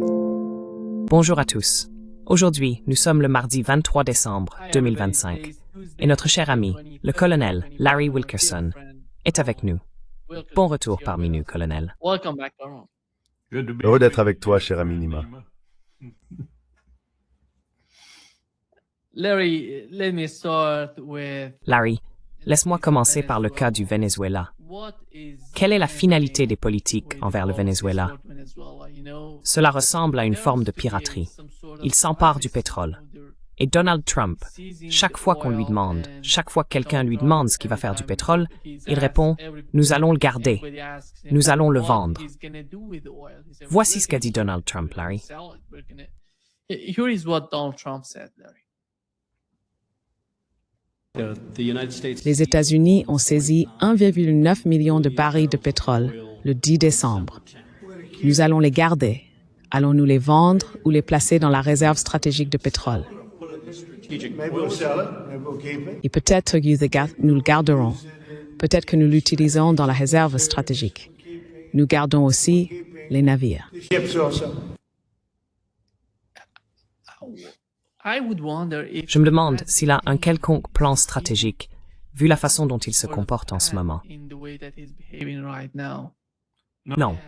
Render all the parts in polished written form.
Bonjour à tous. Aujourd'hui, nous sommes le mardi 23 décembre 2025 et notre cher ami, le colonel Larry Wilkerson, est avec nous. Bon retour parmi nous, colonel. Heureux d'être avec toi, cher ami Nima. Larry, let me start with Larry, laisse-moi commencer par le cas du Venezuela. Quelle est la finalité des politiques envers le Venezuela? Cela ressemble à une forme de piraterie. Il s'empare du pétrole. Et Donald Trump, chaque fois qu'on lui demande, chaque fois que quelqu'un lui demande ce qu'il va faire du pétrole, il répond « Nous allons le garder. Nous allons le vendre. » Voici ce qu'a dit Donald Trump, Larry. Here is what Donald Trump said, Larry. Les États-Unis ont saisi 1,9 million de barils de pétrole le 10 décembre. Nous allons les garder. Allons-nous les vendre ou les placer dans la réserve stratégique de pétrole? Et peut-être que nous le garderons. Peut-être que nous l'utilisons dans la réserve stratégique. Nous gardons aussi les navires. Je me demande s'il a un quelconque plan stratégique, vu la façon dont il se comporte en ce moment. Non.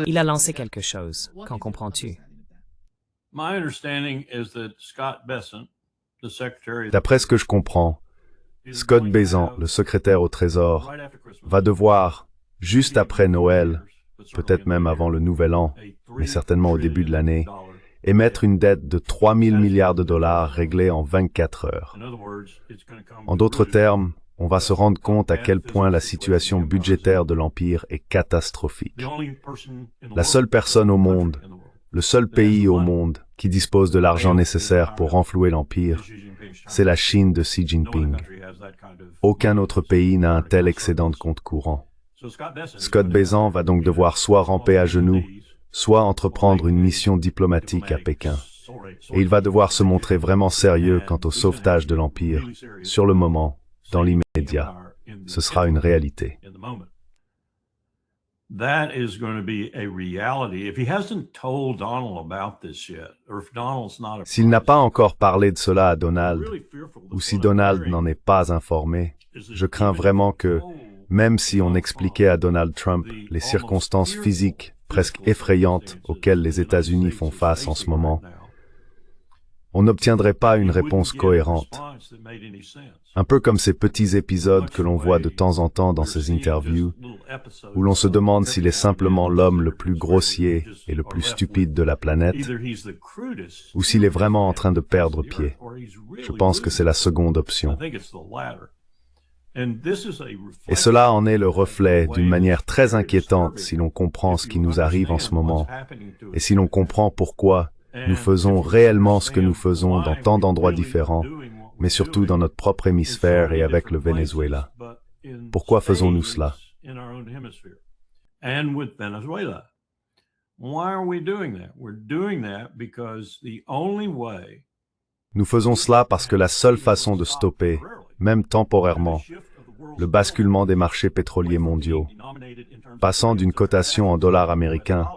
Il a lancé quelque chose. Qu'en comprends-tu? D'après ce que je comprends, Scott Bessent, le secrétaire au Trésor, va devoir, juste après Noël, peut-être même avant le Nouvel An, mais certainement au début de l'année, émettre une dette de 3 000 milliards de dollars réglée en 24 heures. En d'autres termes, on va se rendre compte à quel point la situation budgétaire de l'Empire est catastrophique. La seule personne au monde, le seul pays au monde qui dispose de l'argent nécessaire pour renflouer l'Empire, c'est la Chine de Xi Jinping. Aucun autre pays n'a un tel excédent de compte courant. Scott Bessent va donc devoir soit ramper à genoux, soit entreprendre une mission diplomatique à Pékin. Et il va devoir se montrer vraiment sérieux quant au sauvetage de l'Empire. Sur le moment, dans l'immédiat, ce sera une réalité. S'il n'a pas encore parlé de cela à Donald, ou si Donald n'en est pas informé, je crains vraiment que, même si on expliquait à Donald Trump les circonstances physiques presque effrayantes auxquelles les États-Unis font face en ce moment, on n'obtiendrait pas une réponse cohérente. Un peu comme ces petits épisodes que l'on voit de temps en temps dans ces interviews, où l'on se demande s'il est simplement l'homme le plus grossier et le plus stupide de la planète, ou s'il est vraiment en train de perdre pied. Je pense que c'est la seconde option. Et cela en est le reflet d'une manière très inquiétante si l'on comprend ce qui nous arrive en ce moment, et si l'on comprend pourquoi nous faisons réellement ce que nous faisons dans tant d'endroits différents, mais surtout dans notre propre hémisphère et avec le Venezuela. Pourquoi faisons-nous cela? Nous faisons cela parce que la seule façon de stopper, même temporairement, le basculement des marchés pétroliers mondiaux, passant d'une cotation en dollars américains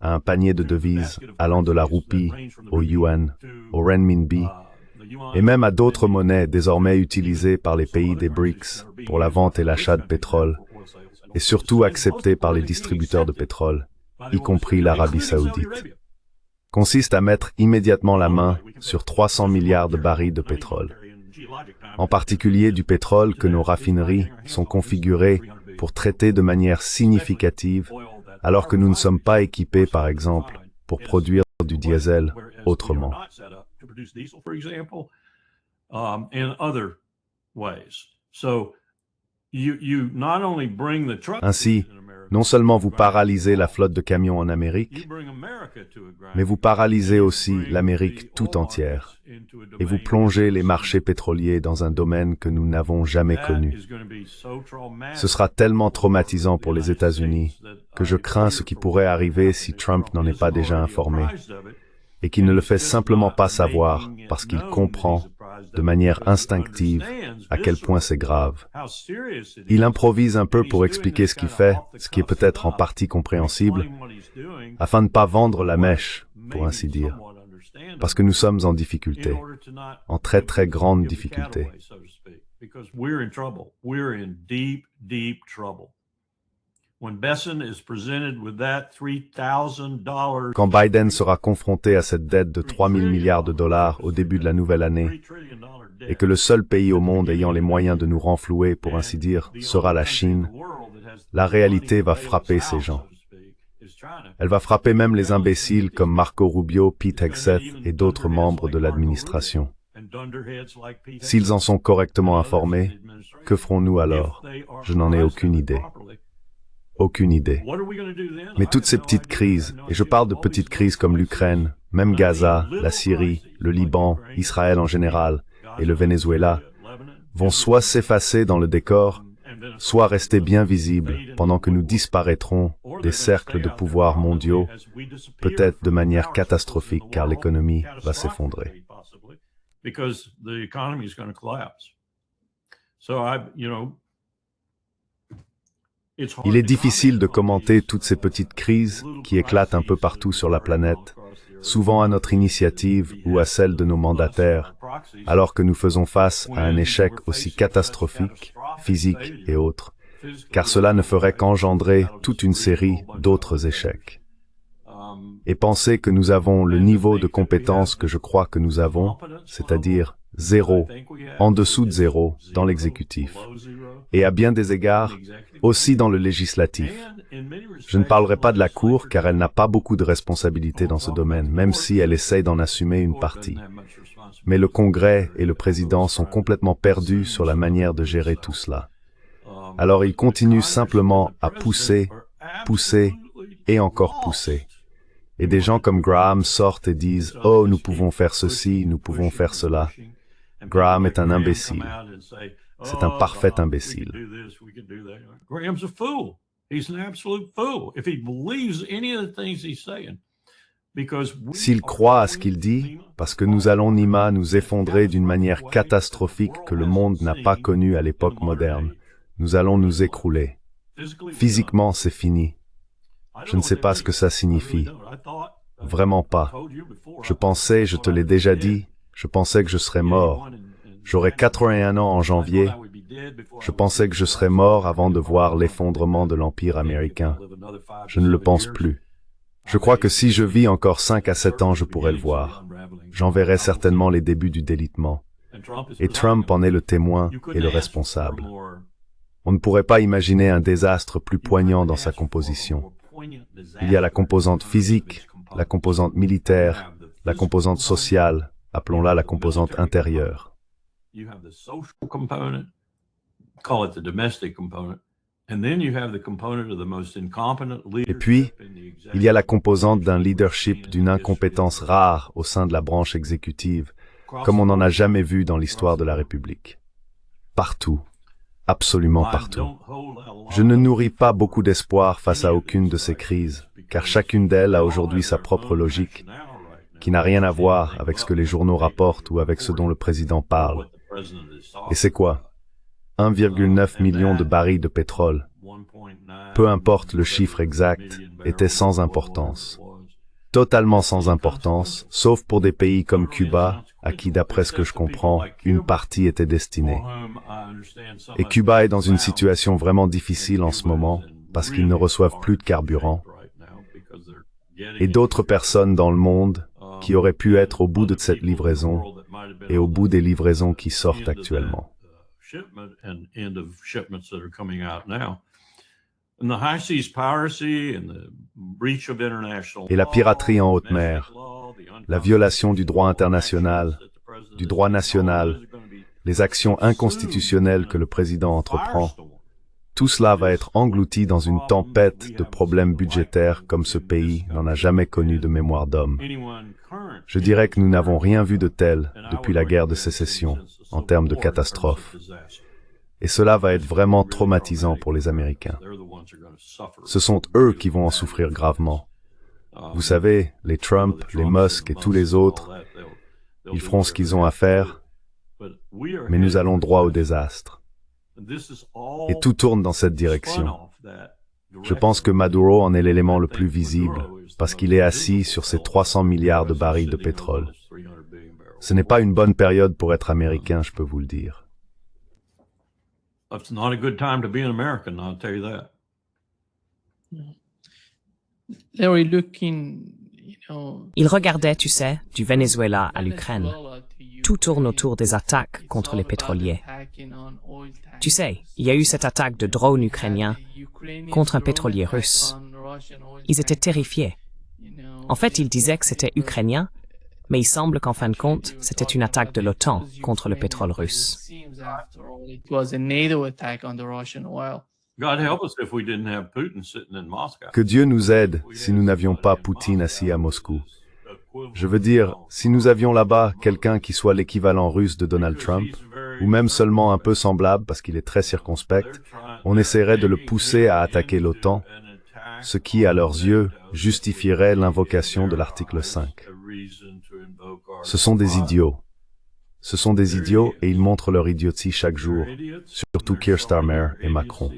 à un panier de devises allant de la roupie au yuan, au renminbi, et même à d'autres monnaies désormais utilisées par les pays des BRICS pour la vente et l'achat de pétrole, et surtout acceptées par les distributeurs de pétrole, y compris l'Arabie saoudite, consiste à mettre immédiatement la main sur 300 milliards de barils de pétrole. En particulier du pétrole que nos raffineries sont configurées pour traiter de manière significative, alors que nous ne sommes pas équipés, par exemple, pour produire du diesel autrement. Ainsi, non seulement vous paralysez la flotte de camions en Amérique, mais vous paralysez aussi l'Amérique tout entière, et vous plongez les marchés pétroliers dans un domaine que nous n'avons jamais connu. Ce sera tellement traumatisant pour les États-Unis que je crains ce qui pourrait arriver si Trump n'en est pas déjà informé, et qu'il ne le fait simplement pas savoir parce qu'il comprend de manière instinctive à quel point c'est grave. Il improvise un peu pour expliquer ce qu'il fait, ce qui est peut-être en partie compréhensible, afin de ne pas vendre la mèche, pour ainsi dire, parce que nous sommes en difficulté, en très très grande difficulté. Quand Biden sera confronté à cette dette de 3 000 milliards de dollars au début de la nouvelle année, et que le seul pays au monde ayant les moyens de nous renflouer, pour ainsi dire, sera la Chine, la réalité va frapper ces gens. Elle va frapper même les imbéciles comme Marco Rubio, Pete Hegseth et d'autres membres de l'administration. S'ils en sont correctement informés, que ferons-nous alors? Je n'en ai aucune idée. Aucune idée. Mais toutes ces petites crises, et je parle de petites crises comme l'Ukraine, même Gaza, la Syrie, le Liban, Israël en général, et le Venezuela, vont soit s'effacer dans le décor, soit rester bien visibles pendant que nous disparaîtrons des cercles de pouvoir mondiaux, peut-être de manière catastrophique car l'économie va s'effondrer. Il est difficile de commenter toutes ces petites crises qui éclatent un peu partout sur la planète, souvent à notre initiative ou à celle de nos mandataires, alors que nous faisons face à un échec aussi catastrophique, physique et autres, car cela ne ferait qu'engendrer toute une série d'autres échecs. Et penser que nous avons le niveau de compétence que je crois que nous avons, c'est-à-dire 0, en dessous de 0 dans l'exécutif, et à bien des égards, aussi dans le législatif. Je ne parlerai pas de la Cour car elle n'a pas beaucoup de responsabilités dans ce domaine, même si elle essaye d'en assumer une partie. Mais le Congrès et le Président sont complètement perdus sur la manière de gérer tout cela. Alors ils continuent simplement à pousser, pousser et encore pousser. Et des gens comme Graham sortent et disent « Oh, nous pouvons faire ceci, nous pouvons faire cela ». Graham est un imbécile. C'est un parfait imbécile. S'il croit à ce qu'il dit, parce que nous allons, Nima, nous effondrer d'une manière catastrophique que le monde n'a pas connue à l'époque moderne, nous allons nous écrouler. Physiquement, c'est fini. Je ne sais pas ce que ça signifie. Vraiment pas. Je pensais, je te l'ai déjà dit, je pensais que je serais mort. J'aurais 81 ans en janvier. Je pensais que je serais mort avant de voir l'effondrement de l'Empire américain. Je ne le pense plus. Je crois que si je vis encore 5 à 7 ans, je pourrais le voir. J'en verrai certainement les débuts du délitement. Et Trump en est le témoin et le responsable. On ne pourrait pas imaginer un désastre plus poignant dans sa composition. Il y a la composante physique, la composante militaire, la composante sociale, appelons-la la composante intérieure. Et puis, il y a la composante d'un leadership d'une incompétence rare au sein de la branche exécutive, comme on n'en a jamais vu dans l'histoire de la République. Partout, absolument partout. Je ne nourris pas beaucoup d'espoir face à aucune de ces crises, car chacune d'elles a aujourd'hui sa propre logique, qui n'a rien à voir avec ce que les journaux rapportent ou avec ce dont le président parle. Et c'est quoi? 1,9 million de barils de pétrole. Peu importe le chiffre exact, était sans importance. Totalement sans importance, sauf pour des pays comme Cuba, à qui, d'après ce que je comprends, une partie était destinée. Et Cuba est dans une situation vraiment difficile en ce moment, parce qu'ils ne reçoivent plus de carburant. Et d'autres personnes dans le monde qui auraient pu être au bout de cette livraison et au bout des livraisons qui sortent actuellement. Et la piraterie en haute mer, la violation du droit international, du droit national, les actions inconstitutionnelles que le président entreprend, tout cela va être englouti dans une tempête de problèmes budgétaires comme ce pays n'en a jamais connu de mémoire d'homme. Je dirais que nous n'avons rien vu de tel depuis la guerre de sécession en termes de catastrophe. Et cela va être vraiment traumatisant pour les Américains. Ce sont eux qui vont en souffrir gravement. Vous savez, les Trump, les Musk et tous les autres, ils feront ce qu'ils ont à faire, mais nous allons droit au désastre. Et tout tourne dans cette direction. Je pense que Maduro en est l'élément le plus visible, parce qu'il est assis sur ses 300 milliards de barils de pétrole. Ce n'est pas une bonne période pour être américain, je peux vous le dire. It's not a good time to be an American, I'll tell you that. Larry, looking, Il regardait, tu sais, du Venezuela à l'Ukraine. Tout tourne autour des attaques contre les pétroliers. Tu sais, il y a eu cette attaque de drones ukrainiens contre un pétrolier russe. Ils étaient terrifiés. En fait, ils disaient que c'était ukrainien, mais il semble qu'en fin de compte, c'était une attaque de l'OTAN contre le pétrole russe. God help us if we didn't have Putin sitting in Moscow. Que Dieu nous aide si nous n'avions pas Poutine assis à Moscou. Je veux dire, si nous avions là-bas quelqu'un qui soit l'équivalent russe de Donald Trump, ou même seulement un peu semblable parce qu'il est très circonspect, on essaierait de le pousser à attaquer l'OTAN, ce qui, à leurs yeux, justifierait l'invocation de l'article 5. Ce sont des idiots. Ce sont des idiots et ils montrent leur idiotie chaque jour, surtout Keir Starmer et Macron.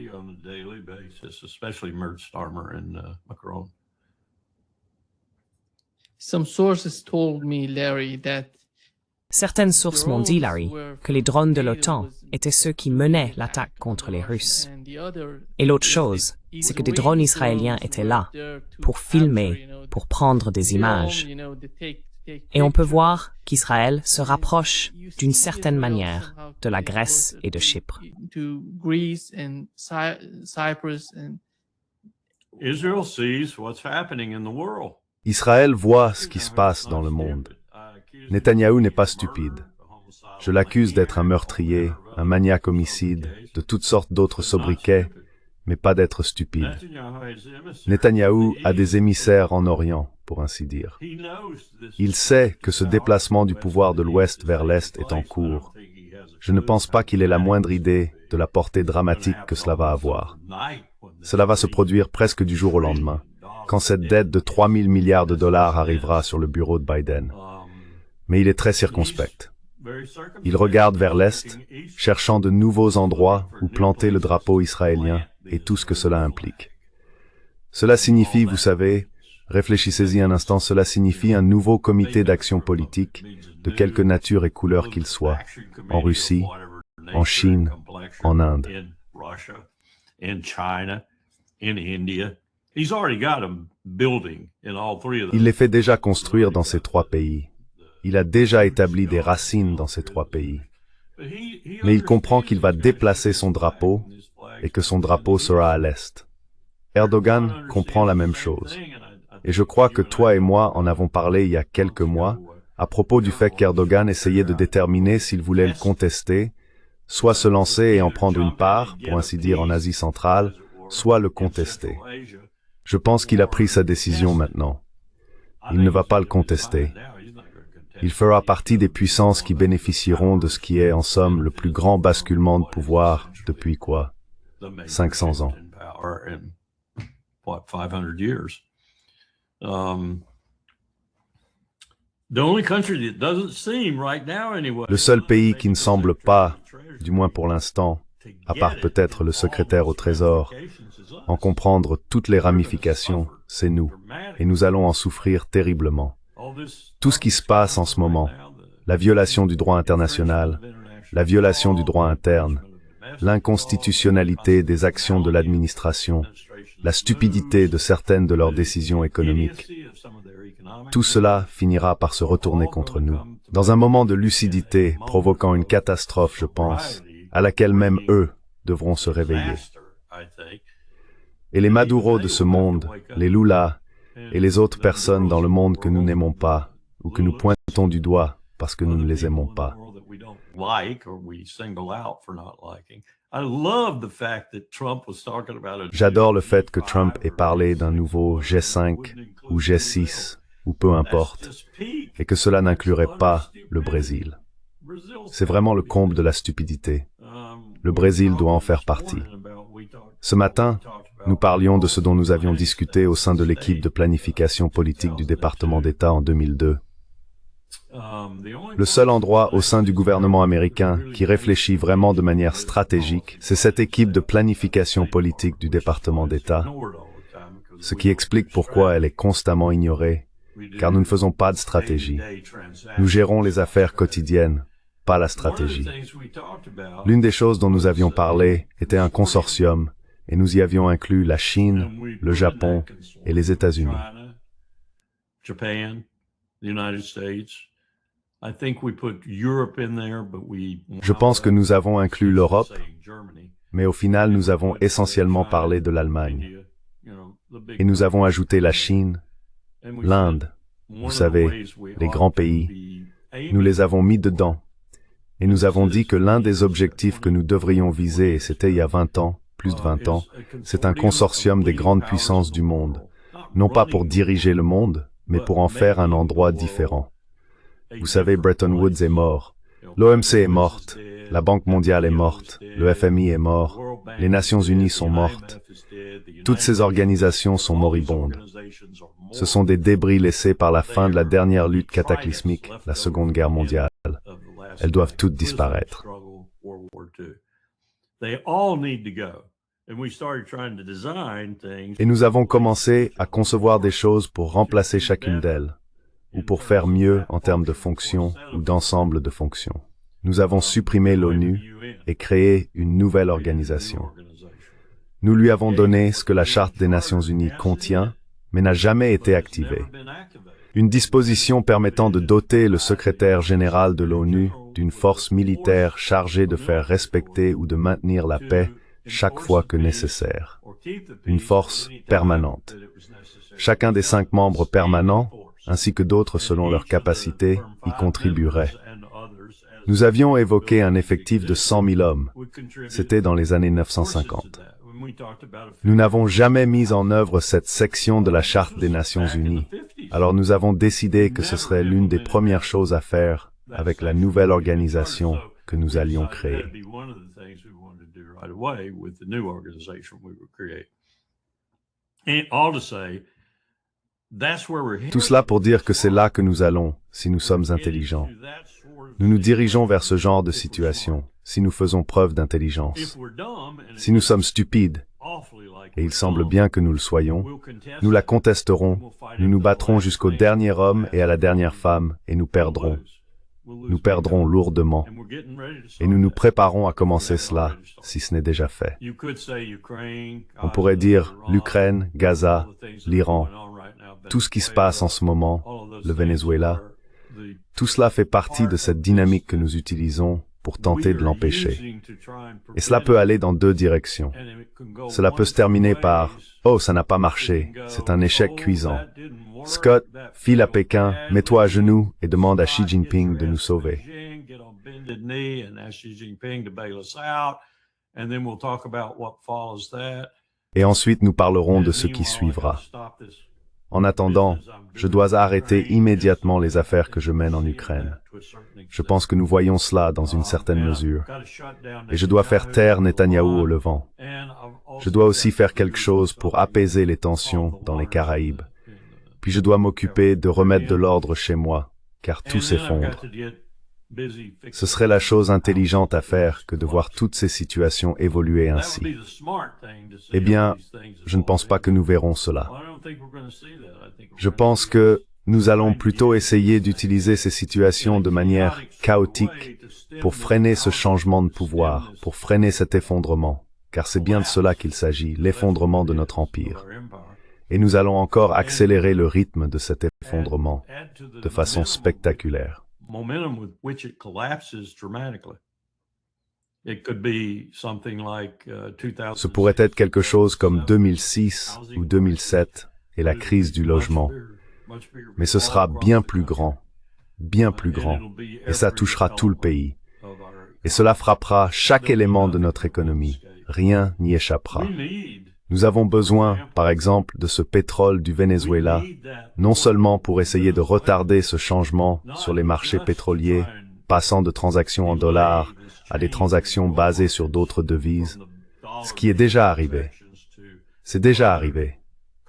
some sources told me, Larry, that Certaines sources m'ont dit, Larry, que les drones de l'OTAN étaient ceux qui menaient l'attaque contre les Russes. Et l'autre chose, c'est que des drones israéliens étaient là pour filmer, pour prendre des images. Et on peut voir qu'Israël se rapproche d'une certaine manière de la Grèce et de Chypre. Israël voit ce qui se passe dans le monde. Netanyahou n'est pas stupide. Je l'accuse d'être un meurtrier, un maniaque homicide, de toutes sortes d'autres sobriquets, mais pas d'être stupide. Netanyahou a des émissaires en Orient, pour ainsi dire. Il sait que ce déplacement du pouvoir de l'Ouest vers l'Est est en cours. Je ne pense pas qu'il ait la moindre idée de la portée dramatique que cela va avoir. Cela va se produire presque du jour au lendemain, quand cette dette de 3 000 milliards de dollars arrivera sur le bureau de Biden. Mais il est très circonspect. Il regarde vers l'Est, cherchant de nouveaux endroits où planter le drapeau israélien et tout ce que cela implique. Cela signifie, vous savez, réfléchissez-y un instant, cela signifie un nouveau comité d'action politique, de quelque nature et couleur qu'il soit, en Russie, en Chine, en Inde. Il les fait déjà construire dans ces trois pays. Il a déjà établi des racines dans ces trois pays. Mais il comprend qu'il va déplacer son drapeau et que son drapeau sera à l'Est. Erdogan comprend la même chose. Et je crois que toi et moi en avons parlé il y a quelques mois à propos du fait qu'Erdogan essayait de déterminer s'il voulait le contester, soit se lancer et en prendre une part, pour ainsi dire en Asie centrale, soit le contester. Je pense qu'il a pris sa décision maintenant. Il ne va pas le contester. Il fera partie des puissances qui bénéficieront de ce qui est, en somme, le plus grand basculement de pouvoir depuis quoi? 500 ans. Le seul pays qui ne semble pas, du moins pour l'instant, à part peut-être le secrétaire au Trésor, en comprendre toutes les ramifications, c'est nous, et nous allons en souffrir terriblement. Tout ce qui se passe en ce moment, la violation du droit international, la violation du droit interne, l'inconstitutionnalité des actions de l'administration, la stupidité de certaines de leurs décisions économiques, tout cela finira par se retourner contre nous, dans un moment de lucidité provoquant une catastrophe, je pense, à laquelle même eux devront se réveiller. Et les Maduro de ce monde, les Lula, et les autres personnes dans le monde que nous n'aimons pas, ou que nous pointons du doigt parce que nous ne les aimons pas. J'adore le fait que Trump ait parlé d'un nouveau G5 ou G6, ou peu importe, et que cela n'inclurait pas le Brésil. C'est vraiment le comble de la stupidité. Le Brésil doit en faire partie. Ce matin, nous parlions de ce dont nous avions discuté au sein de l'équipe de planification politique du département d'État en 2002. Le seul endroit au sein du gouvernement américain qui réfléchit vraiment de manière stratégique, c'est cette équipe de planification politique du département d'État. ce qui explique pourquoi elle est constamment ignorée, car nous ne faisons pas de stratégie. Nous gérons les affaires quotidiennes, pas la stratégie. L'une des choses dont nous avions parlé était un consortium, et nous y avions inclus la Chine, le Japon et les États-Unis. Je pense que nous avons inclus l'Europe, mais au final nous avons essentiellement parlé de l'Allemagne. Et nous avons ajouté la Chine, l'Inde, vous savez, les grands pays. Nous les avons mis dedans. Et nous avons dit que l'un des objectifs que nous devrions viser, et c'était il y a 20 ans, plus de 20 ans, c'est un consortium des grandes puissances du monde. Non pas pour diriger le monde, mais pour en faire un endroit différent. Vous savez, Bretton Woods est mort. L'OMC est morte. La Banque mondiale est morte. Le FMI est mort. Les Nations unies sont mortes. Toutes ces organisations sont moribondes. Ce sont des débris laissés par la fin de la dernière lutte cataclysmique, la Seconde Guerre mondiale. Elles doivent toutes disparaître. Et nous avons commencé à concevoir des choses pour remplacer chacune d'elles, ou pour faire mieux en termes de fonctions ou d'ensemble de fonctions. Nous avons supprimé l'ONU et créé une nouvelle organisation. Nous lui avons donné ce que la Charte des Nations Unies contient, mais n'a jamais été activée. Une disposition permettant de doter le secrétaire général de l'ONU d'une force militaire chargée de faire respecter ou de maintenir la paix chaque fois que nécessaire. Une force permanente. Chacun des 5 membres permanents, ainsi que d'autres selon leur capacité, y contribuerait. Nous avions évoqué un effectif de 100 000 hommes. C'était dans les années 1950. Nous n'avons jamais mis en œuvre cette section de la Charte des Nations Unies. Alors nous avons décidé que ce serait l'une des premières choses à faire avec la nouvelle organisation que nous allions créer. Tout cela pour dire que c'est là que nous allons, si nous sommes intelligents. Nous nous dirigeons vers ce genre de situation, si nous faisons preuve d'intelligence. Si nous sommes stupides, et il semble bien que nous le soyons, nous la contesterons, nous nous battrons jusqu'au dernier homme et à la dernière femme, et nous perdrons. Nous perdrons lourdement. Et nous nous préparons à commencer cela, si ce n'est déjà fait. On pourrait dire l'Ukraine, Gaza, l'Iran, tout ce qui se passe en ce moment, le Venezuela, tout cela fait partie de cette dynamique que nous utilisons pour tenter de l'empêcher. Et cela peut aller dans 2 directions. Cela peut se terminer par « Oh, ça n'a pas marché, c'est un échec cuisant. Scott, file à Pékin, mets-toi à genoux et demande à Xi Jinping de nous sauver. » Et ensuite nous parlerons de ce qui suivra. En attendant, je dois arrêter immédiatement les affaires que je mène en Ukraine. Je pense que nous voyons cela dans une certaine mesure. Et je dois faire taire Netanyahou au Levant. Je dois aussi faire quelque chose pour apaiser les tensions dans les Caraïbes. Puis je dois m'occuper de remettre de l'ordre chez moi, car tout s'effondre. Ce serait la chose intelligente à faire que de voir toutes ces situations évoluer ainsi. Eh bien, je ne pense pas que nous verrons cela. Je pense que nous allons plutôt essayer d'utiliser ces situations de manière chaotique pour freiner ce changement de pouvoir, pour freiner cet effondrement, car c'est bien de cela qu'il s'agit, l'effondrement de notre empire. Et nous allons encore accélérer le rythme de cet effondrement de façon spectaculaire. Ce pourrait être quelque chose comme 2006 ou 2007 et la crise du logement. Mais ce sera bien plus grand, et ça touchera tout le pays. Et cela frappera chaque élément de notre économie. Rien n'y échappera. Nous avons besoin, par exemple, de ce pétrole du Venezuela, non seulement pour essayer de retarder ce changement sur les marchés pétroliers, passant de transactions en dollars à des transactions basées sur d'autres devises, ce qui est déjà arrivé. C'est déjà arrivé.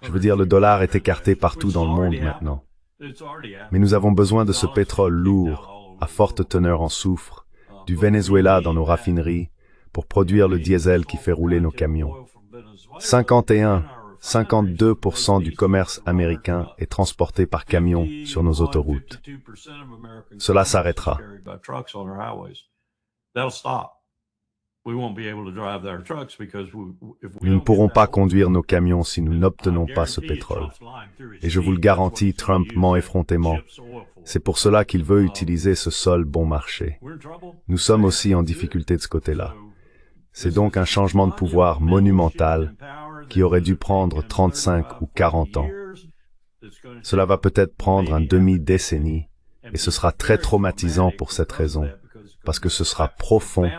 Je veux dire, le dollar est écarté partout dans le monde maintenant. Mais nous avons besoin de ce pétrole lourd, à forte teneur en soufre, du Venezuela dans nos raffineries, pour produire le diesel qui fait rouler nos camions. 51, 52% du commerce américain est transporté par camion sur nos autoroutes. Cela s'arrêtera. Nous ne pourrons pas conduire nos camions si nous n'obtenons pas ce pétrole. Et je vous le garantis, Trump ment effrontément. C'est pour cela qu'il veut utiliser ce sol bon marché. Nous sommes aussi en difficulté de ce côté-là. C'est donc un changement de pouvoir monumental qui aurait dû prendre 35 ou 40 ans. Cela va peut-être prendre un demi-décennie, et ce sera très traumatisant pour cette raison, parce que ce sera profond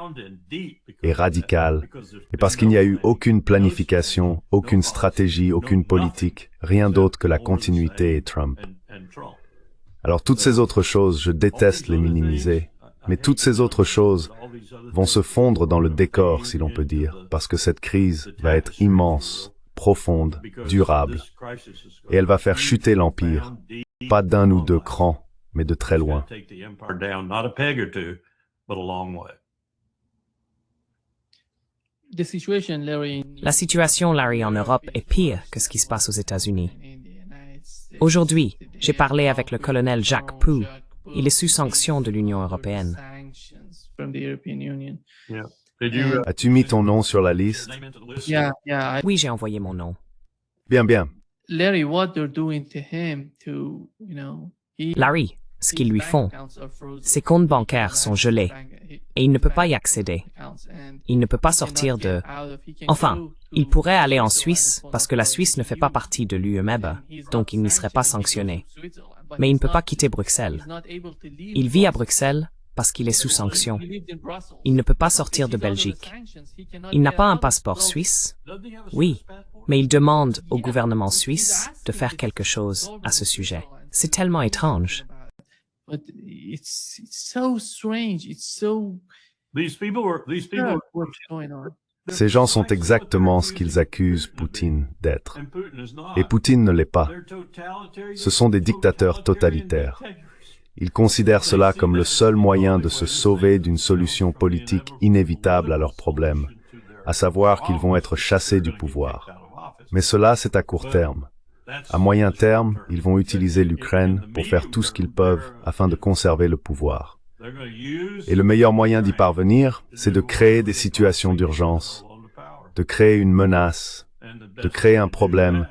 et radical, et parce qu'il n'y a eu aucune planification, aucune stratégie, aucune politique, rien d'autre que la continuité et Trump. Alors toutes ces autres choses, je déteste les minimiser, mais toutes ces autres choses vont se fondre dans le décor, si l'on peut dire, parce que cette crise va être immense, profonde, durable, et elle va faire chuter l'Empire, pas d'un ou deux crans, mais de très loin. La situation, Larry, en Europe est pire que ce qui se passe aux États-Unis. Aujourd'hui, j'ai parlé avec le colonel Jacques Proulx. Il est sous sanction de l'Union européenne. As-tu mis ton nom sur la liste? Oui, j'ai envoyé mon nom. Bien, bien. Larry, what they're doing to him to, Larry, ce qu'ils lui font, ses comptes bancaires sont gelés et il ne peut pas y accéder. Il ne peut pas sortir de... Enfin, il pourrait aller en Suisse parce que la Suisse ne fait pas partie de l'UE-MEB, donc il n'y serait pas sanctionné. Mais il ne peut pas quitter Bruxelles. Il vit à Bruxelles parce qu'il est sous sanction. Il ne peut pas sortir de Belgique. Il n'a pas un passeport suisse? Oui, mais il demande au gouvernement suisse de faire quelque chose à ce sujet. C'est tellement étrange. But it's so strange. It's so what's going on. Ces gens sont exactement ce qu'ils accusent Poutine d'être. Et Poutine ne l'est pas. Ce sont des dictateurs totalitaires. Ils considèrent cela comme le seul moyen de se sauver d'une solution politique inévitable à leurs problèmes, à savoir qu'ils vont être chassés du pouvoir. Mais cela, c'est à court terme. À moyen terme, ils vont utiliser l'Ukraine pour faire tout ce qu'ils peuvent afin de conserver le pouvoir. Et le meilleur moyen d'y parvenir, c'est de créer des situations d'urgence, de créer une menace, de créer un problème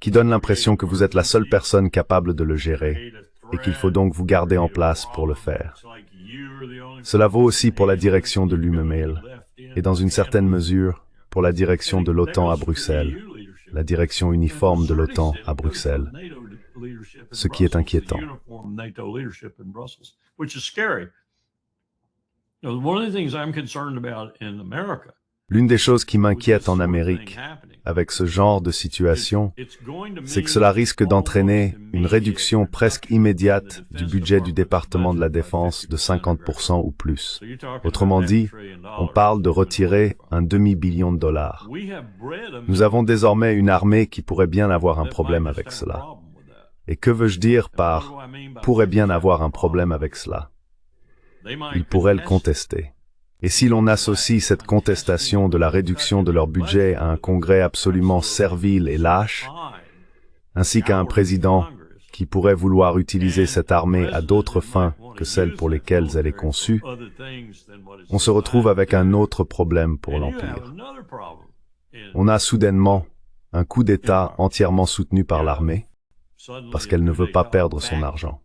qui donne l'impression que vous êtes la seule personne capable de le gérer et qu'il faut donc vous garder en place pour le faire. Cela vaut aussi pour la direction de l'UE-MEB et dans une certaine mesure pour la direction de l'OTAN à Bruxelles. La direction uniforme de l'OTAN à Bruxelles, ce qui est inquiétant. L'une des choses qui m'inquiète en Amérique, avec ce genre de situation, c'est que cela risque d'entraîner une réduction presque immédiate du budget du département de la Défense de 50% ou plus. Autrement dit, on parle de retirer un demi-billion de dollars. Nous avons désormais une armée qui pourrait bien avoir un problème avec cela. Et que veux-je dire par « pourrait bien avoir un problème avec cela » ? Ils pourraient le contester. Et si l'on associe cette contestation de la réduction de leur budget à un Congrès absolument servile et lâche, ainsi qu'à un président qui pourrait vouloir utiliser cette armée à d'autres fins que celles pour lesquelles elle est conçue, on se retrouve avec un autre problème pour l'Empire. On a soudainement un coup d'État entièrement soutenu par l'armée, parce qu'elle ne veut pas perdre son argent.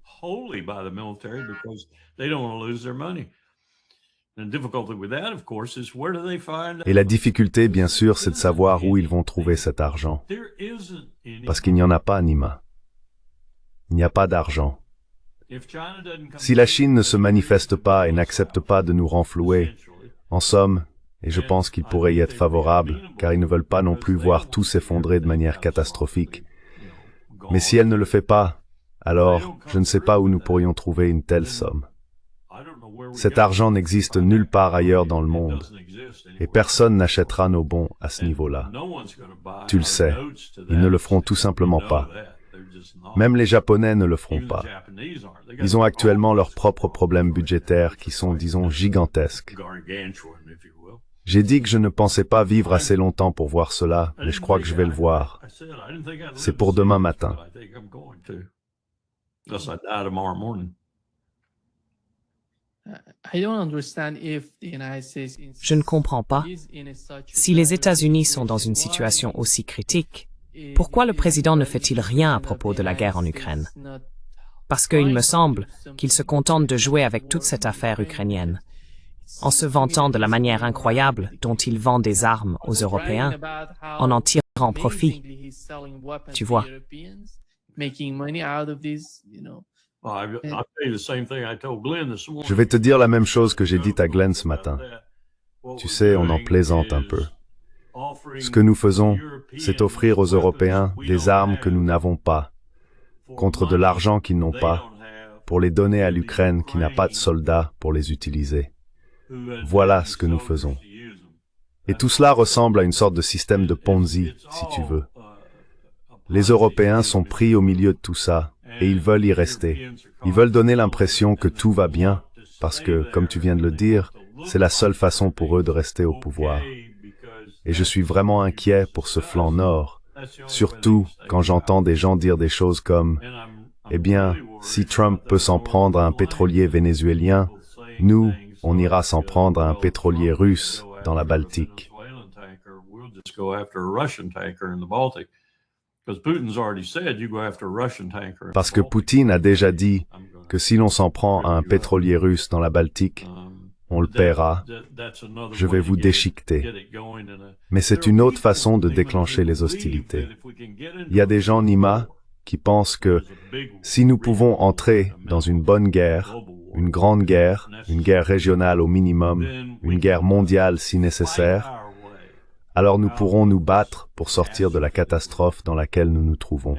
Et la difficulté, bien sûr, c'est de savoir où ils vont trouver cet argent. Parce qu'il n'y en a pas, Nima. Il n'y a pas d'argent. Si la Chine ne se manifeste pas et n'accepte pas de nous renflouer, en somme, et je pense qu'ils pourraient y être favorables, car ils ne veulent pas non plus voir tout s'effondrer de manière catastrophique. Mais si elle ne le fait pas, alors je ne sais pas où nous pourrions trouver une telle somme. Cet argent n'existe nulle part ailleurs dans le monde, et personne n'achètera nos bons à ce niveau-là. Tu le sais, ils ne le feront tout simplement pas. Même les Japonais ne le feront pas. Ils ont actuellement leurs propres problèmes budgétaires qui sont, disons, gigantesques. J'ai dit que je ne pensais pas vivre assez longtemps pour voir cela, mais je crois que je vais le voir. C'est pour demain matin. Je ne comprends pas. Si les États-Unis sont dans une situation aussi critique, pourquoi le président ne fait-il rien à propos de la guerre en Ukraine? Parce qu'il me semble qu'il se contente de jouer avec toute cette affaire ukrainienne, en se vantant de la manière incroyable dont il vend des armes aux Européens, en tirant profit. Tu vois. Je vais te dire la même chose que j'ai dite à Glenn ce matin. Tu sais, on en plaisante un peu. Ce que nous faisons, c'est offrir aux Européens des armes que nous n'avons pas, contre de l'argent qu'ils n'ont pas, pour les donner à l'Ukraine qui n'a pas de soldats pour les utiliser. Voilà ce que nous faisons. Et tout cela ressemble à une sorte de système de Ponzi, si tu veux. Les Européens sont pris au milieu de tout ça, et ils veulent y rester. Ils veulent donner l'impression que tout va bien, parce que, comme tu viens de le dire, c'est la seule façon pour eux de rester au pouvoir. Et je suis vraiment inquiet pour ce flanc nord, surtout quand j'entends des gens dire des choses comme « Eh bien, si Trump peut s'en prendre à un pétrolier vénézuélien, nous, on ira s'en prendre à un pétrolier russe dans la Baltique. » Parce que Poutine a déjà dit que si l'on s'en prend à un pétrolier russe dans la Baltique, on le paiera, je vais vous déchiqueter. Mais c'est une autre façon de déclencher les hostilités. Il y a des gens, Nima, qui pensent que si nous pouvons entrer dans une bonne guerre, une grande guerre, une guerre régionale au minimum, une guerre mondiale si nécessaire, alors nous pourrons nous battre pour sortir de la catastrophe dans laquelle nous nous trouvons.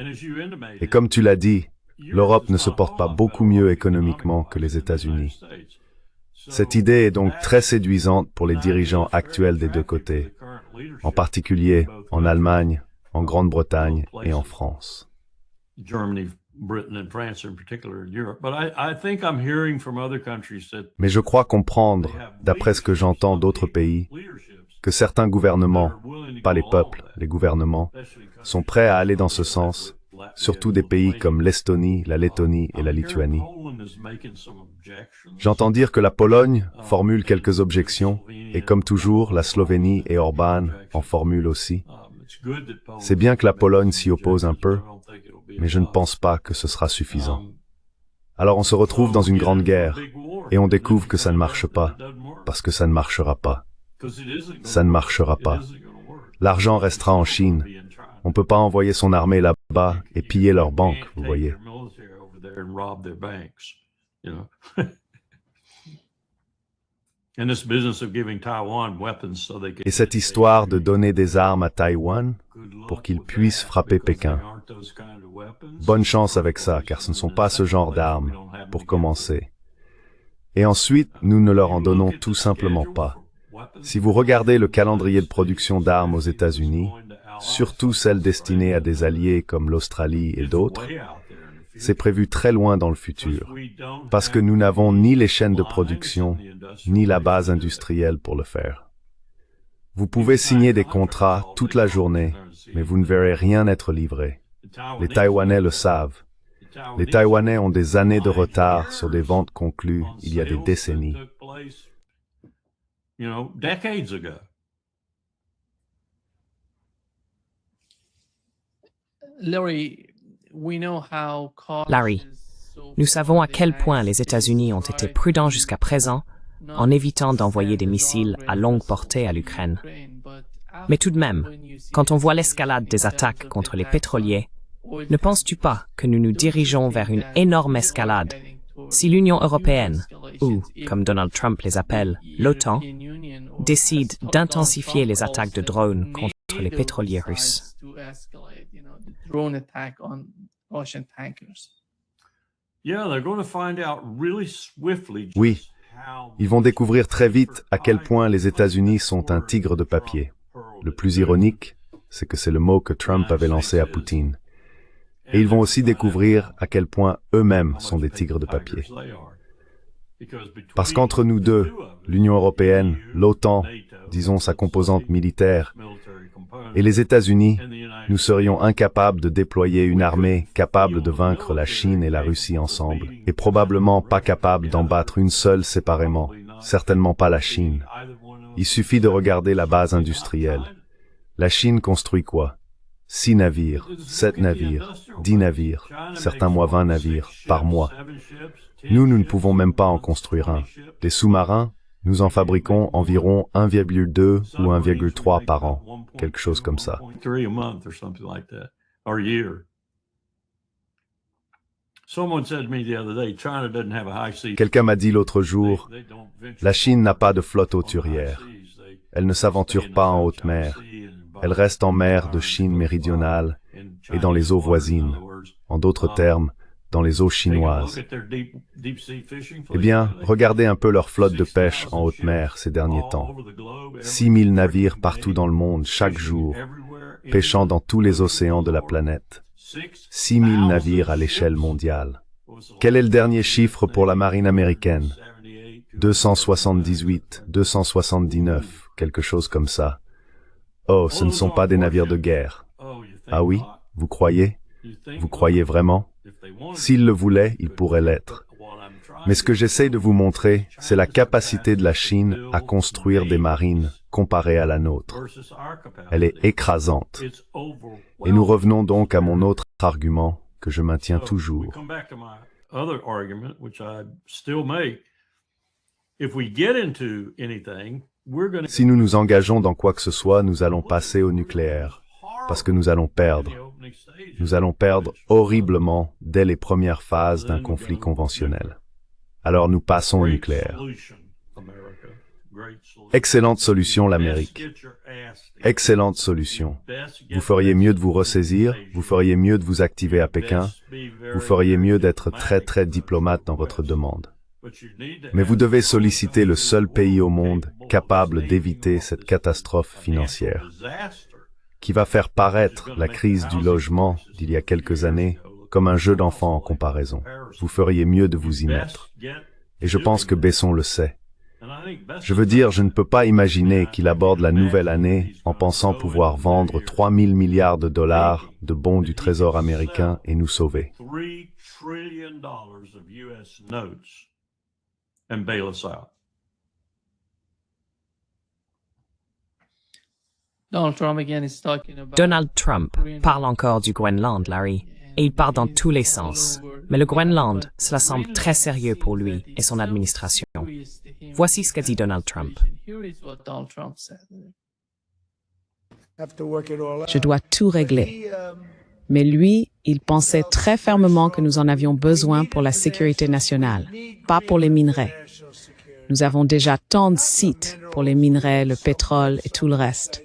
Et comme tu l'as dit, l'Europe ne se porte pas beaucoup mieux économiquement que les États-Unis. Cette idée est donc très séduisante pour les dirigeants actuels des deux côtés, en particulier en Allemagne, en Grande-Bretagne et en France. Mais je crois comprendre, d'après ce que j'entends d'autres pays, que certains gouvernements, pas les peuples, les gouvernements, sont prêts à aller dans ce sens, surtout des pays comme l'Estonie, la Lettonie et la Lituanie. J'entends dire que la Pologne formule quelques objections, et comme toujours, la Slovénie et Orban en formulent aussi. C'est bien que la Pologne s'y oppose un peu, mais je ne pense pas que ce sera suffisant. Alors on se retrouve dans une grande guerre, et on découvre que ça ne marche pas, parce que ça ne marchera pas. Ça ne marchera pas. L'argent restera en Chine. On ne peut pas envoyer son armée là-bas et piller leurs banques, vous voyez. Et cette histoire de donner des armes à Taïwan pour qu'ils puissent frapper Pékin. Bonne chance avec ça, car ce ne sont pas ce genre d'armes, pour commencer. Et ensuite, nous ne leur en donnons tout simplement pas. Si vous regardez le calendrier de production d'armes aux États-Unis, surtout celles destinées à des alliés comme l'Australie et d'autres, c'est prévu très loin dans le futur, parce que nous n'avons ni les chaînes de production, ni la base industrielle pour le faire. Vous pouvez signer des contrats toute la journée, mais vous ne verrez rien être livré. Les Taïwanais le savent. Les Taïwanais ont des années de retard sur des ventes conclues il y a des décennies. Larry, nous savons à quel point les États-Unis ont été prudents jusqu'à présent en évitant d'envoyer des missiles à longue portée à l'Ukraine. Mais tout de même, quand on voit l'escalade des attaques contre les pétroliers, ne penses-tu pas que nous nous dirigeons vers une énorme escalade si l'Union européenne, ou, comme Donald Trump les appelle, l'OTAN, décide d'intensifier les attaques de drones contre les pétroliers russes? Oui, ils vont découvrir très vite à quel point les États-Unis sont un tigre de papier. Le plus ironique, c'est que c'est le mot que Trump avait lancé à Poutine. Et ils vont aussi découvrir à quel point eux-mêmes sont des tigres de papier. Parce qu'entre nous deux, l'Union européenne, l'OTAN, disons sa composante militaire, et les États-Unis, nous serions incapables de déployer une armée capable de vaincre la Chine et la Russie ensemble, et probablement pas capable d'en battre une seule séparément, certainement pas la Chine. Il suffit de regarder la base industrielle. La Chine construit quoi? 6 navires, 7 navires, 10 navires, certains mois 20 navires, par mois. Nous ne pouvons même pas en construire un. Les sous-marins, nous en fabriquons environ 1,2 ou 1,3 par an, quelque chose comme ça. Quelqu'un m'a dit l'autre jour, la Chine n'a pas de flotte hauturière. Elle ne s'aventure pas en haute mer. Elle reste en mer de Chine méridionale et dans les eaux voisines. En d'autres termes, dans les eaux chinoises. Eh bien, regardez un peu leur flotte de pêche en haute mer ces derniers temps. 6000 navires partout dans le monde chaque jour, pêchant dans tous les océans de la planète. 6000 navires à l'échelle mondiale. Quel est le dernier chiffre pour la marine américaine? 278, 279, quelque chose comme ça. Oh, ce ne sont pas des navires de guerre. Ah oui? Vous croyez? Vous croyez vraiment? S'ils le voulaient, ils pourraient l'être. Mais ce que j'essaie de vous montrer, c'est la capacité de la Chine à construire des marines comparée à la nôtre. Elle est écrasante. Et nous revenons donc à mon autre argument que je maintiens toujours. Si nous nous engageons dans quoi que ce soit, nous allons passer au nucléaire, parce que nous allons perdre. Nous allons perdre horriblement dès les premières phases d'un conflit conventionnel. Alors nous passons au nucléaire. Excellente solution, l'Amérique. Excellente solution. Vous feriez mieux de vous ressaisir, vous feriez mieux de vous activer à Pékin, vous feriez mieux d'être très diplomate dans votre demande. Mais vous devez solliciter le seul pays au monde capable d'éviter cette catastrophe financière, qui va faire paraître la crise du logement d'il y a quelques années comme un jeu d'enfant en comparaison. Vous feriez mieux de vous y mettre. Et je pense que Besson le sait. Je veux dire, je ne peux pas imaginer qu'il aborde la nouvelle année en pensant pouvoir vendre 3 000 milliards de dollars de bons du Trésor américain et nous sauver. Donald Trump parle encore du Groenland, Larry, et il part dans tous les sens. Mais le Groenland, cela semble très sérieux pour lui et son administration. Voici ce qu'a dit Donald Trump. Je dois tout régler. Mais lui, il pensait très fermement que nous en avions besoin pour la sécurité nationale, pas pour les minerais. Nous avons déjà tant de sites pour les minerais, le pétrole et tout le reste.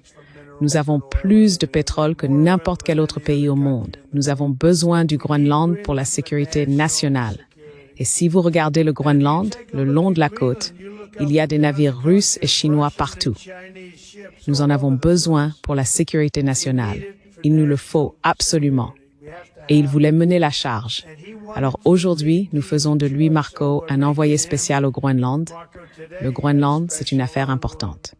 Nous avons plus de pétrole que n'importe quel autre pays au monde. Nous avons besoin du Groenland pour la sécurité nationale. Et si vous regardez le Groenland, le long de la côte, il y a des navires russes et chinois partout. Nous en avons besoin pour la sécurité nationale. Il nous le faut absolument. Et il voulait mener la charge. Alors aujourd'hui, nous faisons de lui, Marco, un envoyé spécial au Groenland. Le Groenland, c'est une affaire importante.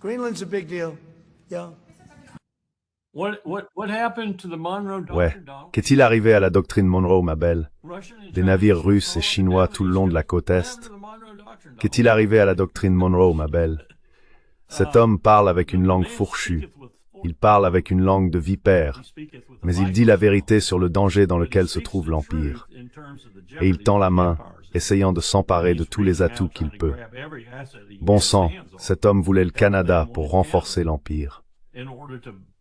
Greenland's a big deal. Yeah. What happened to the Monroe Doctrine? Ouais. Qu'est-il arrivé à la doctrine Monroe, ma belle? Des navires russes et chinois tout le long de la côte Est. Qu'est-il arrivé à la doctrine Monroe, ma belle? Cet homme parle avec une langue fourchue. Il parle avec une langue de vipère. Mais il dit la vérité sur le danger dans lequel se trouve l'Empire. Et il tend la main, essayant de s'emparer de tous les atouts qu'il peut. Bon sang, cet homme voulait le Canada pour renforcer l'Empire.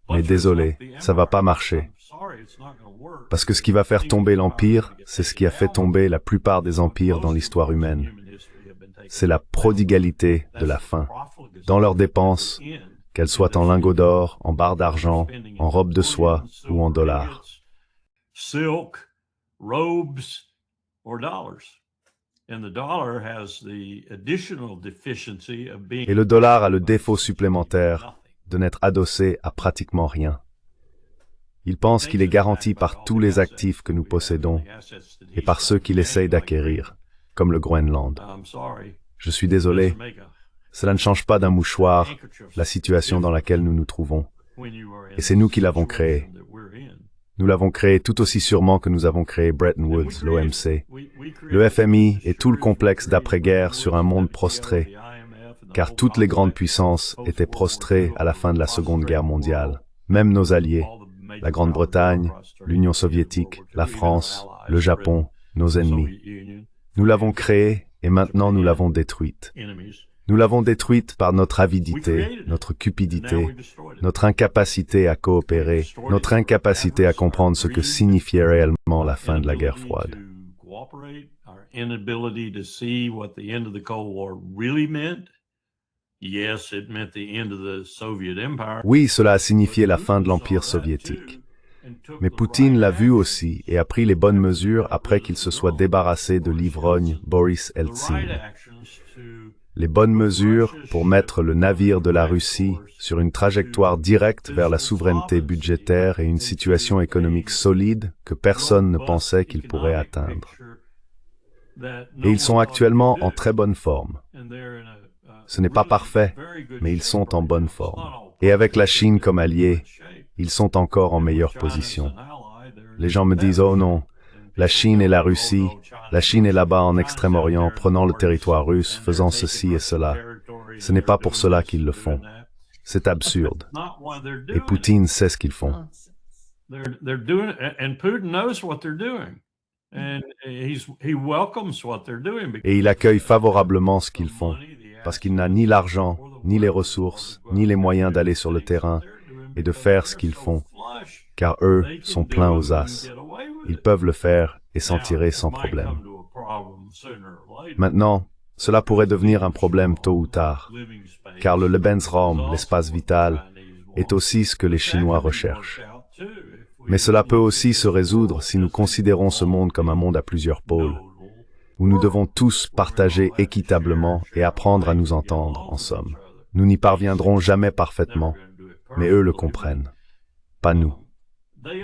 Mais désolé, ça va pas marcher. Parce que ce qui va faire tomber l'Empire, c'est ce qui a fait tomber la plupart des empires dans l'histoire humaine. C'est la prodigalité de la faim. Dans leurs dépenses, qu'elles soient en lingots d'or, en barres d'argent, en robes de soie ou en dollars. Silk, robes, or dollars. Et le dollar a le défaut supplémentaire de n'être adossé à pratiquement rien. Il pense qu'il est garanti par tous les actifs que nous possédons et par ceux qu'il essaye d'acquérir. comme le Groenland. Je suis désolé, cela ne change pas d'un mouchoir la situation dans laquelle nous nous trouvons. Et c'est nous qui l'avons créé. Nous l'avons créé tout aussi sûrement que nous avons créé Bretton Woods, l'OMC, le FMI et tout le complexe d'après-guerre sur un monde prostré, car toutes les grandes puissances étaient prostrées à la fin de la Seconde Guerre mondiale, même nos alliés, la Grande-Bretagne, l'Union soviétique, la France, le Japon, nos ennemis. Nous l'avons créée et maintenant nous l'avons détruite. Nous l'avons détruite par notre avidité, notre cupidité, notre incapacité à coopérer, notre incapacité à comprendre ce que signifiait réellement la fin de la guerre froide. Oui, cela a signifié la fin de l'Empire soviétique. Mais Poutine l'a vu aussi et a pris les bonnes mesures après qu'il se soit débarrassé de l'ivrogne Boris Eltsine. Les bonnes mesures pour mettre le navire de la Russie sur une trajectoire directe vers la souveraineté budgétaire et une situation économique solide que personne ne pensait qu'il pourrait atteindre. Et ils sont actuellement en très bonne forme. Ce n'est pas parfait, mais ils sont en bonne forme. Et avec la Chine comme allié, ils sont encore en meilleure position. Les gens me disent « Oh non, la Chine et la Russie, la Chine est là-bas en Extrême-Orient, prenant le territoire russe, faisant ceci et cela. » Ce n'est pas pour cela qu'ils le font. C'est absurde. Et Poutine sait ce qu'ils font. Et il accueille favorablement ce qu'ils font, parce qu'il n'a ni l'argent, ni les ressources, ni les moyens d'aller sur le terrain et de faire ce qu'ils font, car eux sont pleins aux as. Ils peuvent le faire et s'en tirer sans problème. Maintenant, cela pourrait devenir un problème tôt ou tard, car le Lebensraum, l'espace vital, est aussi ce que les Chinois recherchent. Mais cela peut aussi se résoudre si nous considérons ce monde comme un monde à plusieurs pôles, où nous devons tous partager équitablement et apprendre à nous entendre, en somme. Nous n'y parviendrons jamais parfaitement, mais eux le comprennent, pas nous.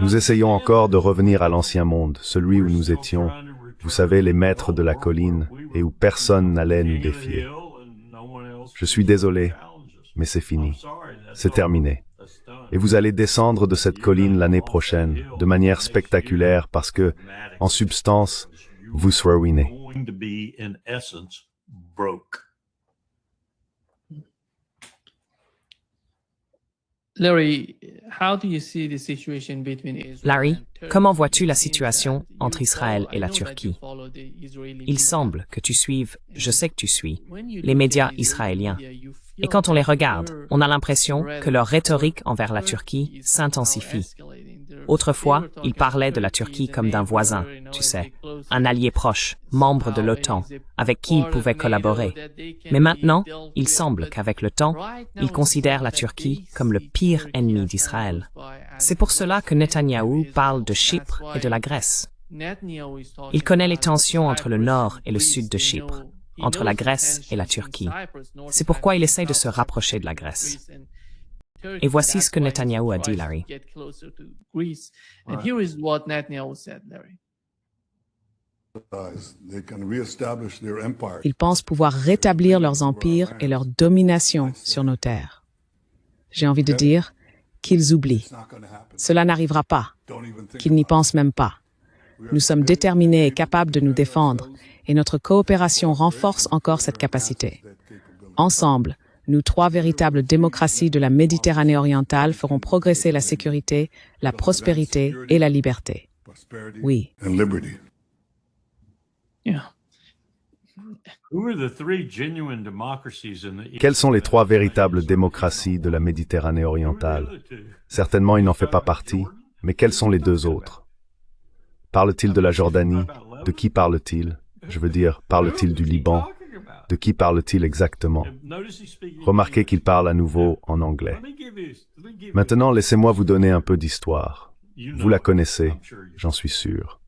Nous essayons encore de revenir à l'ancien monde, celui où nous étions, vous savez, les maîtres de la colline, et où personne n'allait nous défier. Je suis désolé, mais c'est fini. C'est terminé. Et vous allez descendre de cette colline l'année prochaine, de manière spectaculaire, parce que, en substance, vous serez ruinés. Larry, comment vois-tu la situation entre Israël et la Turquie? Il semble que tu suives, je sais que tu suis, les médias israéliens. Et quand on les regarde, on a l'impression que leur rhétorique envers la Turquie s'intensifie. Autrefois, ils parlaient de la Turquie comme d'un voisin, tu sais, un allié proche, membre de l'OTAN, avec qui ils pouvaient collaborer. Mais maintenant, il semble qu'avec le temps, ils considèrent la Turquie comme le pire ennemi d'Israël. C'est pour cela que Netanyahou parle de Chypre et de la Grèce. Il connaît les tensions entre le nord et le sud de Chypre, entre la Grèce et la Turquie. C'est pourquoi il essaye de se rapprocher de la Grèce. Et voici ce que Netanyahou a dit, Larry. Ils pensent pouvoir rétablir leurs empires et leur domination sur nos terres. J'ai envie de dire qu'ils oublient. Cela n'arrivera pas, qu'ils n'y pensent même pas. Nous sommes déterminés et capables de nous défendre, et notre coopération renforce encore cette capacité. Ensemble, nous trois véritables démocraties de la Méditerranée orientale ferons progresser la sécurité, la prospérité et la liberté. Oui. Quelles sont les trois véritables démocraties de la Méditerranée orientale? Certainement, il n'en fait pas partie, mais quelles sont les deux autres? Parle-t-il de la Jordanie? De qui parle-t-il? Je veux dire, parle-t-il du Liban? De qui parle-t-il exactement? Remarquez qu'il parle à nouveau en anglais. Maintenant, laissez-moi vous donner un peu d'histoire. Vous la connaissez, j'en suis sûr.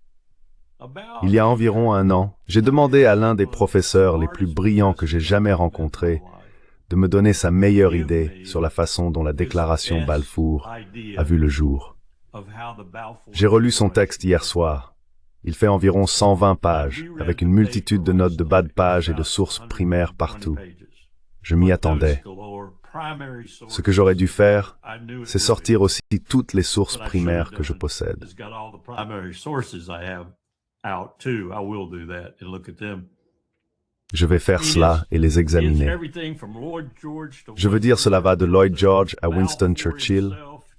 Il y a environ 1 an, j'ai demandé à l'un des professeurs les plus brillants que j'ai jamais rencontrés de me donner sa meilleure idée sur la façon dont la déclaration Balfour a vu le jour. J'ai relu son texte hier soir, Il fait environ 120 pages, avec une multitude de notes de bas de page et de sources primaires partout. Je m'y attendais. Ce que j'aurais dû faire, c'est sortir aussi toutes les sources primaires que je possède. Je vais faire cela et les examiner. Je veux dire, cela va de Lloyd George à Winston Churchill,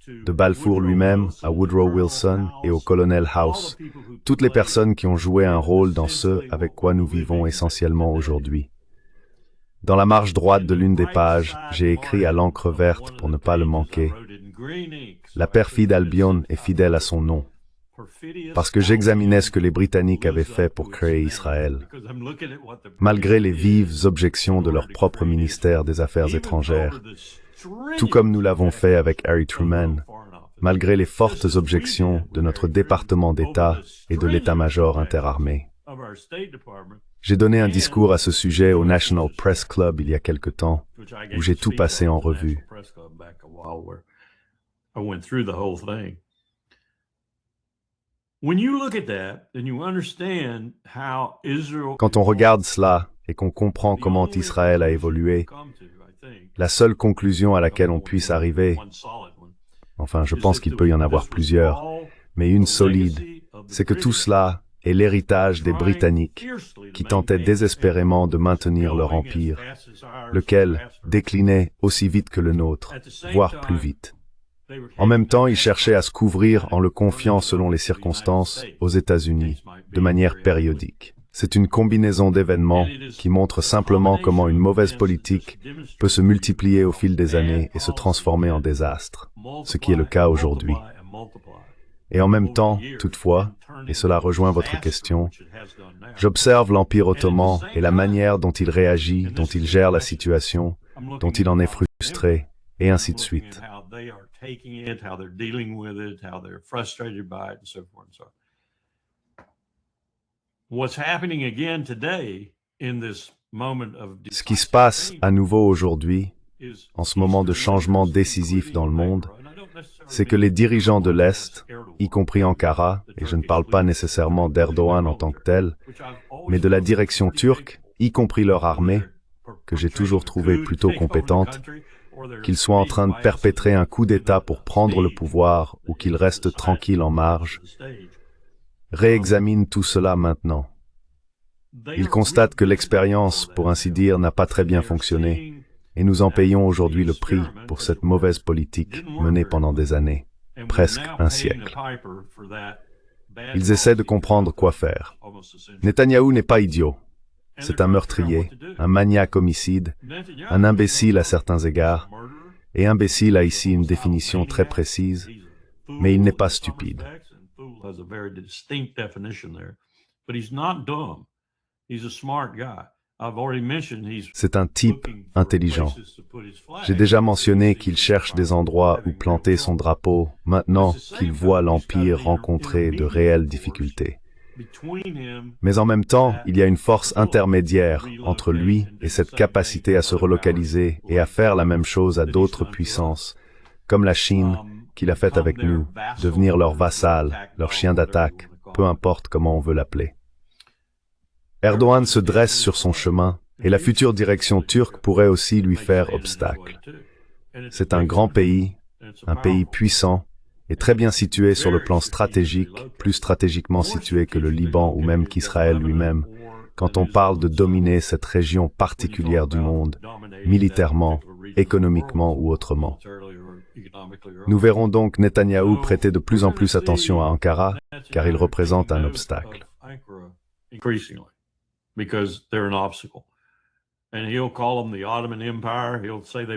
de Balfour lui-même à Woodrow Wilson et au colonel House, toutes les personnes qui ont joué un rôle dans ce avec quoi nous vivons essentiellement aujourd'hui. Dans la marge droite de l'une des pages, j'ai écrit à l'encre verte pour ne pas le manquer. La perfide Albion est fidèle à son nom, parce que j'examinais ce que les Britanniques avaient fait pour créer Israël. Malgré les vives objections de leur propre ministère des Affaires étrangères, tout comme nous l'avons fait avec Harry Truman, malgré les fortes objections de notre département d'État et de l'état-major interarmé. J'ai donné un discours à ce sujet au National Press Club il y a quelque temps, où j'ai tout passé en revue. Quand on regarde cela et qu'on comprend comment Israël a évolué, la seule conclusion à laquelle on puisse arriver, enfin je pense qu'il peut y en avoir plusieurs, mais une solide, c'est que tout cela est l'héritage des Britanniques, qui tentaient désespérément de maintenir leur empire, lequel déclinait aussi vite que le nôtre, voire plus vite. En même temps, ils cherchaient à se couvrir en le confiant selon les circonstances aux États-Unis, de manière périodique. C'est une combinaison d'événements qui montre simplement comment une mauvaise politique peut se multiplier au fil des années et se transformer en désastre, ce qui est le cas aujourd'hui. Et en même temps, toutefois, et cela rejoint votre question, j'observe l'Empire ottoman et la manière dont il réagit, dont il gère la situation, dont il en est frustré, et ainsi de suite. Ce qui se passe à nouveau aujourd'hui, en ce moment de changement décisif dans le monde, c'est que les dirigeants de l'Est, y compris Ankara, et je ne parle pas nécessairement d'Erdogan en tant que tel, mais de la direction turque, y compris leur armée, que j'ai toujours trouvée plutôt compétente, qu'ils soient en train de perpétrer un coup d'État pour prendre le pouvoir ou qu'ils restent tranquilles en marge, réexaminent tout cela maintenant. Ils constatent que l'expérience, pour ainsi dire, n'a pas très bien fonctionné, et nous en payons aujourd'hui le prix pour cette mauvaise politique menée pendant des années, presque un siècle. Ils essaient de comprendre quoi faire. Netanyahou n'est pas idiot. C'est un meurtrier, un maniaque homicide, un imbécile à certains égards, et imbécile a ici une définition très précise, mais il n'est pas stupide. C'est un type intelligent. J'ai déjà mentionné qu'il cherche des endroits où planter son drapeau, maintenant qu'il voit l'Empire rencontrer de réelles difficultés. Mais en même temps, il y a une force intermédiaire entre lui et cette capacité à se relocaliser et à faire la même chose à d'autres puissances, comme la Chine, qu'il a fait avec nous, devenir leur vassal, leur chien d'attaque, peu importe comment on veut l'appeler. Erdogan se dresse sur son chemin, et la future direction turque pourrait aussi lui faire obstacle. C'est un grand pays, un pays puissant, et très bien situé sur le plan stratégique, plus stratégiquement situé que le Liban ou même qu'Israël lui-même, quand on parle de dominer cette région particulière du monde, militairement, économiquement ou autrement. Nous verrons donc Netanyahou prêter de plus en plus attention à Ankara, car il représente un obstacle.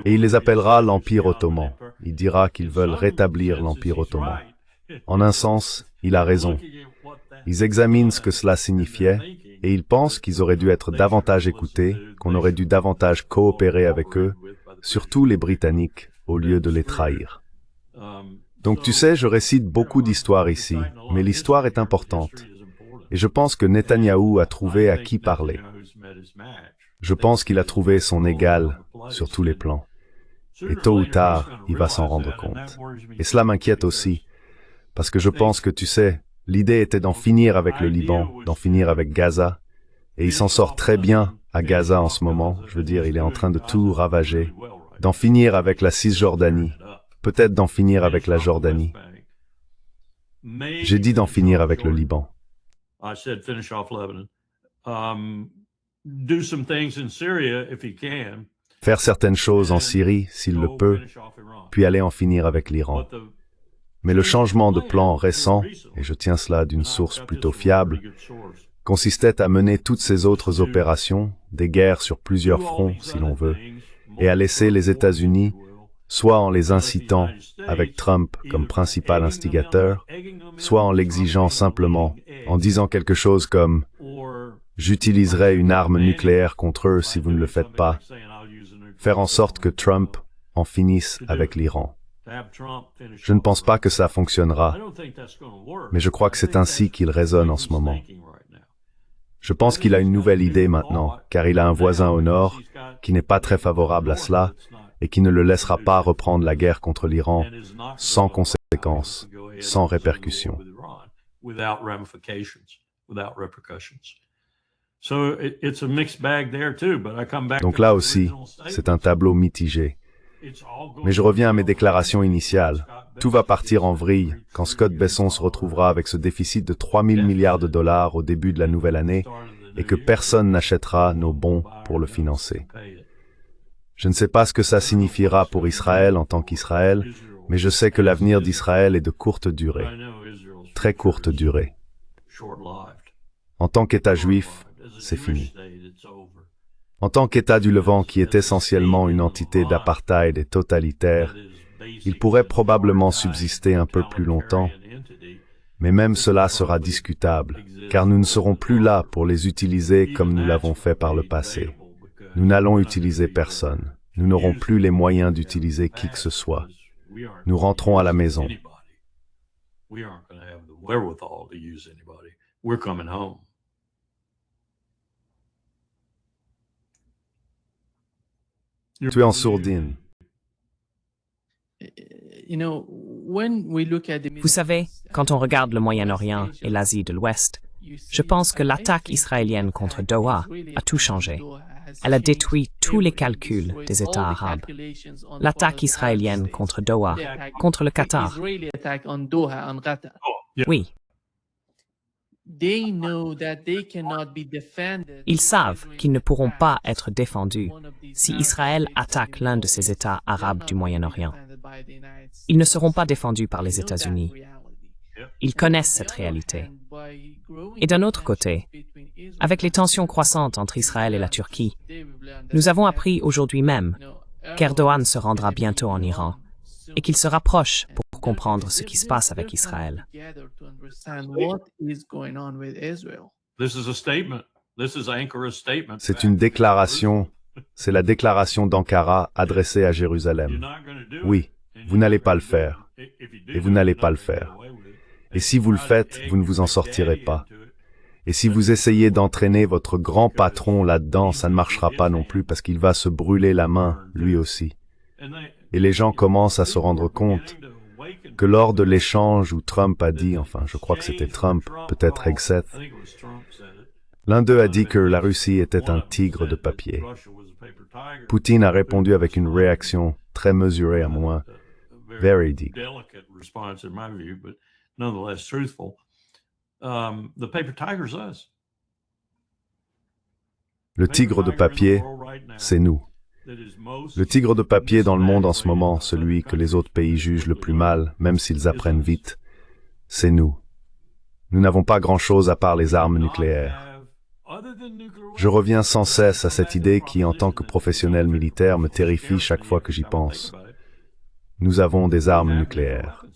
Et il les appellera l'Empire ottoman. Il dira qu'ils veulent rétablir l'Empire ottoman. En un sens, il a raison. Ils examinent ce que cela signifiait, et ils pensent qu'ils auraient dû être davantage écoutés, qu'on aurait dû davantage coopérer avec eux, surtout les Britanniques, au lieu de les trahir. Donc tu sais, je récite beaucoup d'histoires ici, mais l'histoire est importante. Et je pense que Netanyahou a trouvé à qui parler. Je pense qu'il a trouvé son égal sur tous les plans. Et tôt ou tard, il va s'en rendre compte. Et cela m'inquiète aussi, parce que je pense que, tu sais, L'idée était d'en finir avec le Liban, d'en finir avec Gaza, et il s'en sort très bien à Gaza en ce moment. Je veux dire, il est en train de tout ravager. D'en finir avec la Cisjordanie, peut-être d'en finir avec la Jordanie. J'ai dit d'en finir avec le Liban. Faire certaines choses en Syrie, s'il le peut, puis aller en finir avec l'Iran. Mais le changement de plan récent, et je tiens cela d'une source plutôt fiable, consistait à mener toutes ces autres opérations, des guerres sur plusieurs fronts, si l'on veut, et à laisser les États-Unis, soit en les incitant, avec Trump comme principal instigateur, soit en l'exigeant simplement, en disant quelque chose comme « J'utiliserai une arme nucléaire contre eux si vous ne le faites pas », faire en sorte que Trump en finisse avec l'Iran. Je ne pense pas que ça fonctionnera, mais je crois que c'est ainsi qu'il raisonne en ce moment. Je pense qu'il a une nouvelle idée maintenant, car il a un voisin au nord qui n'est pas très favorable à cela et qui ne le laissera pas reprendre la guerre contre l'Iran sans conséquences, sans répercussions. Donc là aussi, c'est un tableau mitigé. Mais je reviens à mes déclarations initiales. Tout va partir en vrille quand Scott Besson se retrouvera avec ce déficit de 3 000 milliards de dollars au début de la nouvelle année et que personne n'achètera nos bons pour le financer. Je ne sais pas ce que ça signifiera pour Israël en tant qu'Israël, mais je sais que l'avenir d'Israël est de courte durée, très courte durée. En tant qu'État juif, c'est fini. En tant qu'État du Levant qui est essentiellement une entité d'apartheid et totalitaire, il pourrait probablement subsister un peu plus longtemps, mais même cela sera discutable, car nous ne serons plus là pour les utiliser comme nous l'avons fait par le passé. Nous n'allons utiliser personne. Nous n'aurons plus les moyens d'utiliser qui que ce soit. Nous rentrons à la maison. Tu es en sourdine. Vous savez, quand on regarde le Moyen-Orient et l'Asie de l'Ouest, je pense que l'attaque israélienne contre Doha a tout changé. Elle a détruit tous les calculs des États arabes. L'attaque israélienne contre Doha, contre le Qatar. Oui. Ils savent qu'ils ne pourront pas être défendus si Israël attaque l'un de ces États arabes du Moyen-Orient. Ils ne seront pas défendus par les États-Unis. Ils connaissent cette réalité. Et d'un autre côté, avec les tensions croissantes entre Israël et la Turquie, nous avons appris aujourd'hui même qu'Erdogan se rendra bientôt en Iran et qu'il se rapproche pour comprendre ce qui se passe avec Israël. C'est une déclaration, c'est la déclaration d'Ankara adressée à Jérusalem. Oui, vous n'allez pas le faire, et vous n'allez pas le faire. Et si vous le faites, vous ne vous en sortirez pas. Et si vous essayez d'entraîner votre grand patron là-dedans, ça ne marchera pas non plus parce qu'il va se brûler la main, lui aussi. Et les gens commencent à se rendre compte que lors de l'échange où Trump a dit, enfin je crois que c'était Trump, peut-être Hegseth, l'un d'eux a dit que la Russie était un tigre de papier. Poutine a répondu avec une réaction très mesurée à moins, very deep. Le tigre de papier, c'est nous. Le tigre de papier dans le monde en ce moment, celui que les autres pays jugent le plus mal, même s'ils apprennent vite, c'est nous. Nous n'avons pas grand-chose à part les armes nucléaires. Je reviens sans cesse à cette idée qui, en tant que professionnel militaire, me terrifie chaque fois que j'y pense. Nous avons des armes nucléaires.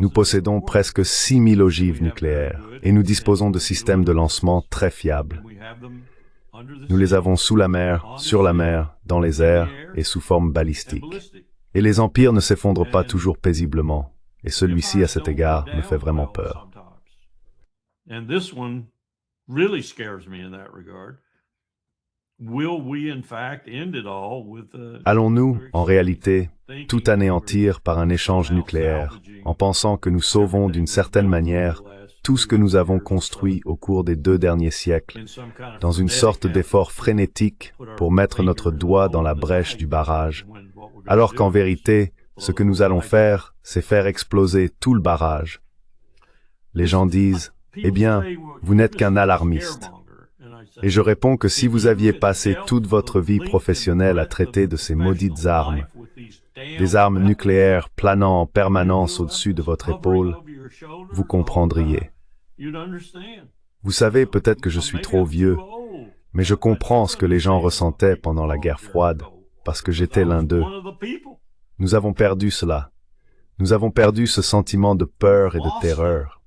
Nous possédons presque 6000 ogives nucléaires et nous disposons de systèmes de lancement très fiables. Nous les avons sous la mer, sur la mer, dans les airs et sous forme balistique. Et les empires ne s'effondrent pas toujours paisiblement, et celui-ci, à cet égard, me fait vraiment peur. Allons-nous, en réalité, tout anéantir par un échange nucléaire, en pensant que nous sauvons d'une certaine manière tout ce que nous avons construit au cours des 2 derniers siècles, dans une sorte d'effort frénétique pour mettre notre doigt dans la brèche du barrage, alors qu'en vérité, ce que nous allons faire, c'est faire exploser tout le barrage. Les gens disent, « Eh bien, vous n'êtes qu'un alarmiste. » Et je réponds que si vous aviez passé toute votre vie professionnelle à traiter de ces maudites armes, des armes nucléaires planant en permanence au-dessus de votre épaule, vous comprendriez. Vous savez, peut-être que je suis trop vieux, mais je comprends ce que les gens ressentaient pendant la guerre froide, parce que j'étais l'un d'eux. Nous avons perdu cela. Nous avons perdu ce sentiment de peur et de terreur.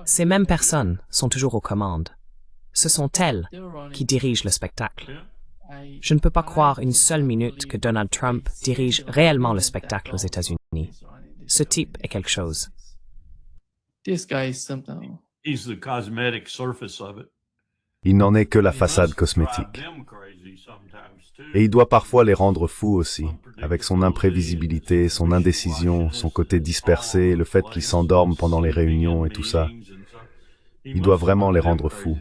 Ces mêmes personnes sont toujours aux commandes. Ce sont elles qui dirigent le spectacle. Je ne peux pas croire une seule minute que Donald Trump dirige réellement le spectacle aux États-Unis. Ce type est quelque chose. Il n'en est que la façade cosmétique. Et il doit parfois les rendre fous aussi, avec son imprévisibilité, son indécision, son côté dispersé, le fait qu'il s'endorme pendant les réunions et tout ça. Il doit vraiment les rendre fous.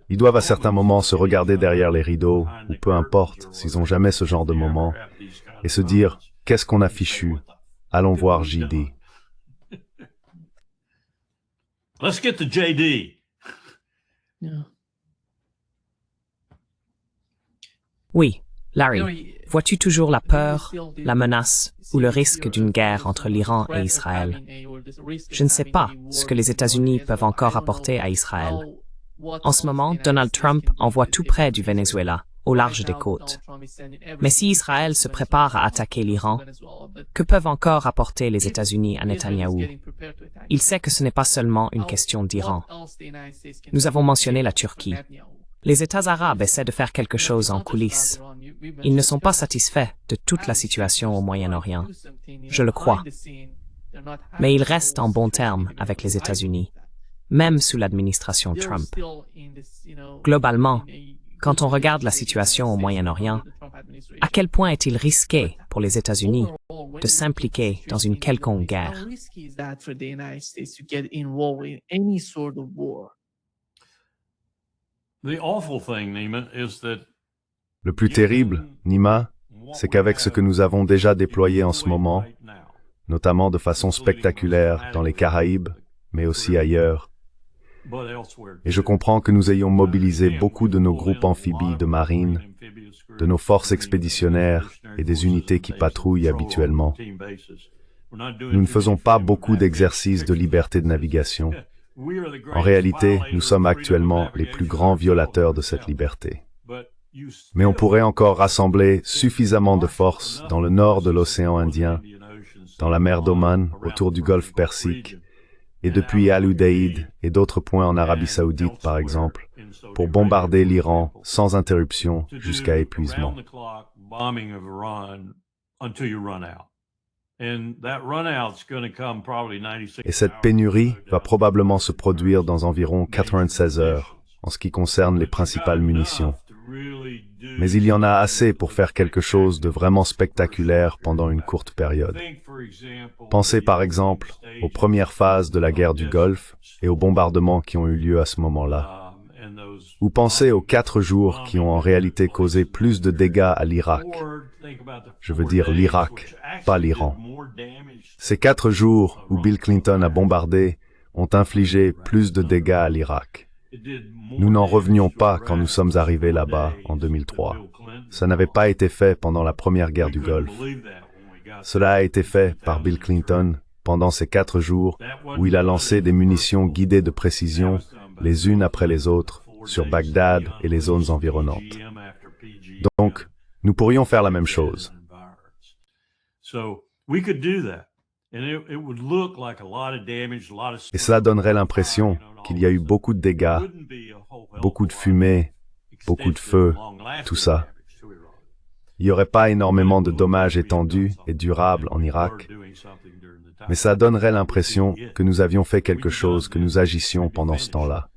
Ils doivent à certains moments se regarder derrière les rideaux, ou peu importe, s'ils n'ont jamais ce genre de moment, et se dire « Qu'est-ce qu'on a fichu? Allons voir JD. » Let's get to JD. Oui, Larry, vois-tu toujours la peur, la menace ou le risque d'une guerre entre l'Iran et Israël? Je ne sais pas ce que les États-Unis peuvent encore apporter à Israël. En ce moment, Donald Trump envoie tout près du Venezuela, au large des côtes. Mais si Israël se prépare à attaquer l'Iran, que peuvent encore apporter les États-Unis à Netanyahou? Il sait que ce n'est pas seulement une question d'Iran. Nous avons mentionné la Turquie. Les États arabes essaient de faire quelque chose en coulisses. Ils ne sont pas satisfaits de toute la situation au Moyen-Orient. Je le crois. Mais ils restent en bons termes avec les États-Unis, même sous l'administration Trump. Globalement, quand on regarde la situation au Moyen-Orient, à quel point est-il risqué pour les États-Unis de s'impliquer dans une quelconque guerre? Le plus terrible, Nima, c'est qu'avec ce que nous avons déjà déployé en ce moment, notamment de façon spectaculaire dans les Caraïbes, mais aussi ailleurs, et je comprends que nous ayons mobilisé beaucoup de nos groupes amphibies de marine, de nos forces expéditionnaires et des unités qui patrouillent habituellement. Nous ne faisons pas beaucoup d'exercices de liberté de navigation. En réalité, nous sommes actuellement les plus grands violateurs de cette liberté. Mais on pourrait encore rassembler suffisamment de forces dans le nord de l'océan Indien, dans la mer d'Oman, autour du golfe Persique, et depuis Al-Udeid et d'autres points en Arabie Saoudite, par exemple, pour bombarder l'Iran sans interruption jusqu'à épuisement. Et cette pénurie va probablement se produire dans environ 96 heures, en ce qui concerne les principales munitions. Mais il y en a assez pour faire quelque chose de vraiment spectaculaire pendant une courte période. Pensez par exemple aux premières phases de la guerre du Golfe et aux bombardements qui ont eu lieu à ce moment-là. Ou pensez aux 4 jours qui ont en réalité causé plus de dégâts à l'Irak. Je veux dire l'Irak, pas l'Iran. Ces 4 jours où Bill Clinton a bombardé ont infligé plus de dégâts à l'Irak. Nous n'en revenions pas quand nous sommes arrivés là-bas en 2003. Ça n'avait pas été fait pendant la première guerre du Golfe. Cela a été fait par Bill Clinton pendant ces 4 jours où il a lancé des munitions guidées de précision, les unes après les autres, sur Bagdad et les zones environnantes. Donc, nous pourrions faire la même chose. Et cela donnerait l'impression qu'il y a eu beaucoup de dégâts, beaucoup de fumée, beaucoup de feu, tout ça. Il n'y aurait pas énormément de dommages étendus et durables en Irak, mais ça donnerait l'impression que nous avions fait quelque chose, que nous agissions pendant ce temps-là.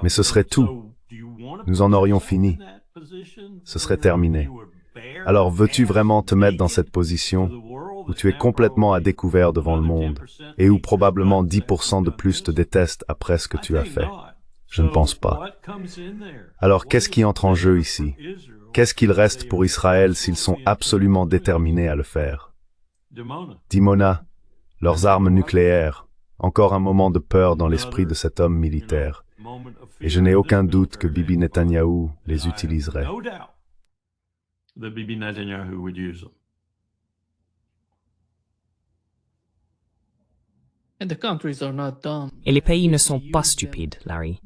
Mais ce serait tout. Nous en aurions fini. Ce serait terminé. Alors veux-tu vraiment te mettre dans cette position où tu es complètement à découvert devant le monde et où probablement 10% de plus te détestent après ce que tu as fait? Je ne pense pas. Alors qu'est-ce qui entre en jeu ici? Qu'est-ce qu'il reste pour Israël s'ils sont absolument déterminés à le faire? Dimona, leurs armes nucléaires, encore un moment de peur dans l'esprit de cet homme militaire. Et je n'ai aucun doute que Bibi Netanyahou les utiliserait. Et les pays ne sont pas stupides, Larry.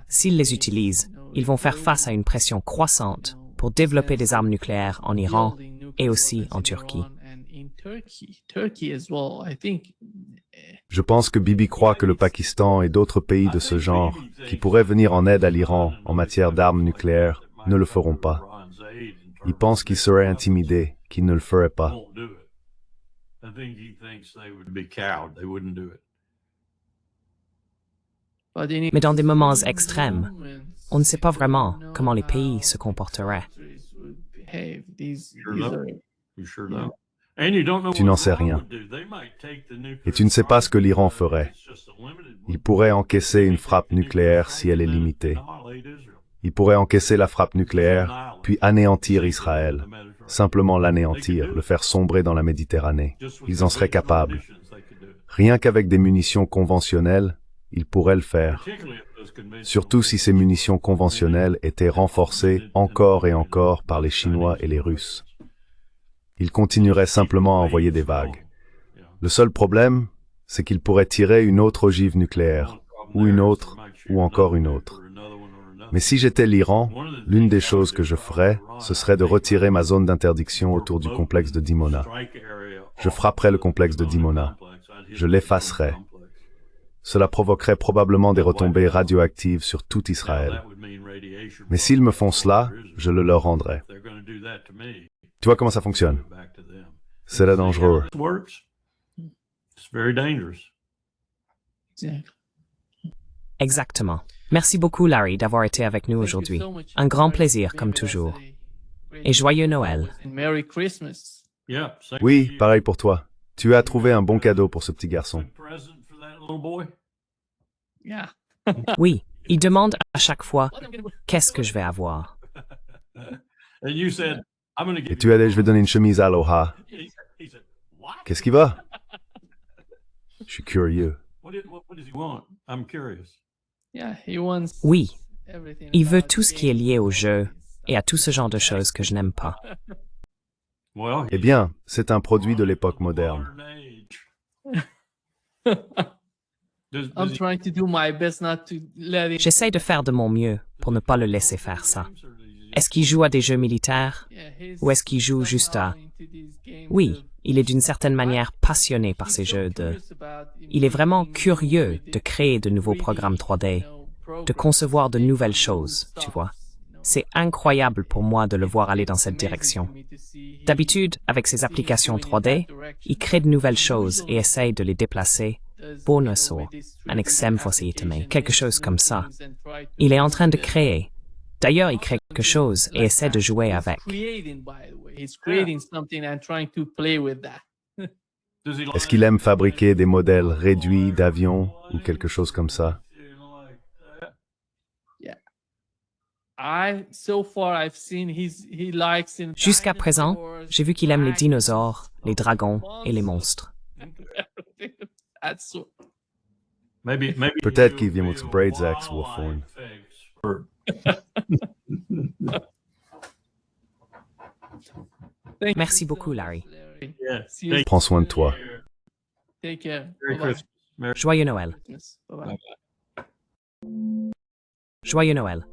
S'ils les utilisent, ils vont faire face à une pression croissante pour développer des armes nucléaires en Iran et aussi en Turquie. Je pense que Bibi croit que le Pakistan et d'autres pays de ce genre, qui pourraient venir en aide à l'Iran en matière d'armes nucléaires, ne le feront pas. Il pense qu'il serait intimidé, qu'il ne le ferait pas. Mais dans des moments extrêmes, on ne sait pas vraiment comment les pays se comporteraient. Tu n'en sais rien. Et tu ne sais pas ce que l'Iran ferait. Il pourrait encaisser une frappe nucléaire si elle est limitée. Il pourrait encaisser la frappe nucléaire, puis anéantir Israël. Simplement l'anéantir, le faire sombrer dans la Méditerranée. Ils en seraient capables. Rien qu'avec des munitions conventionnelles, ils pourraient le faire. Surtout si ces munitions conventionnelles étaient renforcées encore et encore par les Chinois et les Russes. Ils continueraient simplement à envoyer des vagues. Le seul problème, c'est qu'ils pourraient tirer une autre ogive nucléaire, ou une autre, ou encore une autre. Mais si j'étais l'Iran, l'une des choses que je ferais, ce serait de retirer ma zone d'interdiction autour du complexe de Dimona. Je frapperais le complexe de Dimona. Je l'effacerais. Cela provoquerait probablement des retombées radioactives sur tout Israël. Mais s'ils me font cela, je le leur rendrai. Tu vois comment ça fonctionne? C'est là dangereux. Exactement. Merci beaucoup, Larry, d'avoir été avec nous aujourd'hui. Un grand plaisir, comme toujours. Et joyeux Noël. Oui, pareil pour toi. Tu as trouvé un bon cadeau pour ce petit garçon. Oui, il demande à chaque fois « Qu'est-ce que je vais avoir ?» Et tu as dit, je vais donner une chemise Aloha. Qu'est-ce qui va? Je suis curieux. Oui, il veut tout ce qui est lié au jeu et à tout ce genre de choses que je n'aime pas. Eh bien, c'est un produit de l'époque moderne. J'essaie de faire de mon mieux pour ne pas le laisser faire ça. Est-ce qu'il joue à des jeux militaires ou est-ce qu'il joue juste à... Oui, il est d'une certaine manière passionné par ces jeux de... Il est vraiment curieux de créer de nouveaux programmes 3D, de concevoir de nouvelles choses, tu vois. C'est incroyable pour moi de le voir aller dans cette direction. D'habitude, avec ses applications 3D, il crée de nouvelles choses et essaye de les déplacer. Quelque chose comme ça. Il est en train de créer. D'ailleurs, il crée quelque chose et essaie de jouer avec. Est-ce qu'il aime fabriquer des modèles réduits d'avions ou quelque chose comme ça? Jusqu'à présent, j'ai vu qu'il aime les dinosaures, les dragons et les monstres. Peut-être qu'il vient avec Braidzax ou Phone. Merci beaucoup, Larry. Prends soin de toi. Joyeux Noël. Joyeux Noël.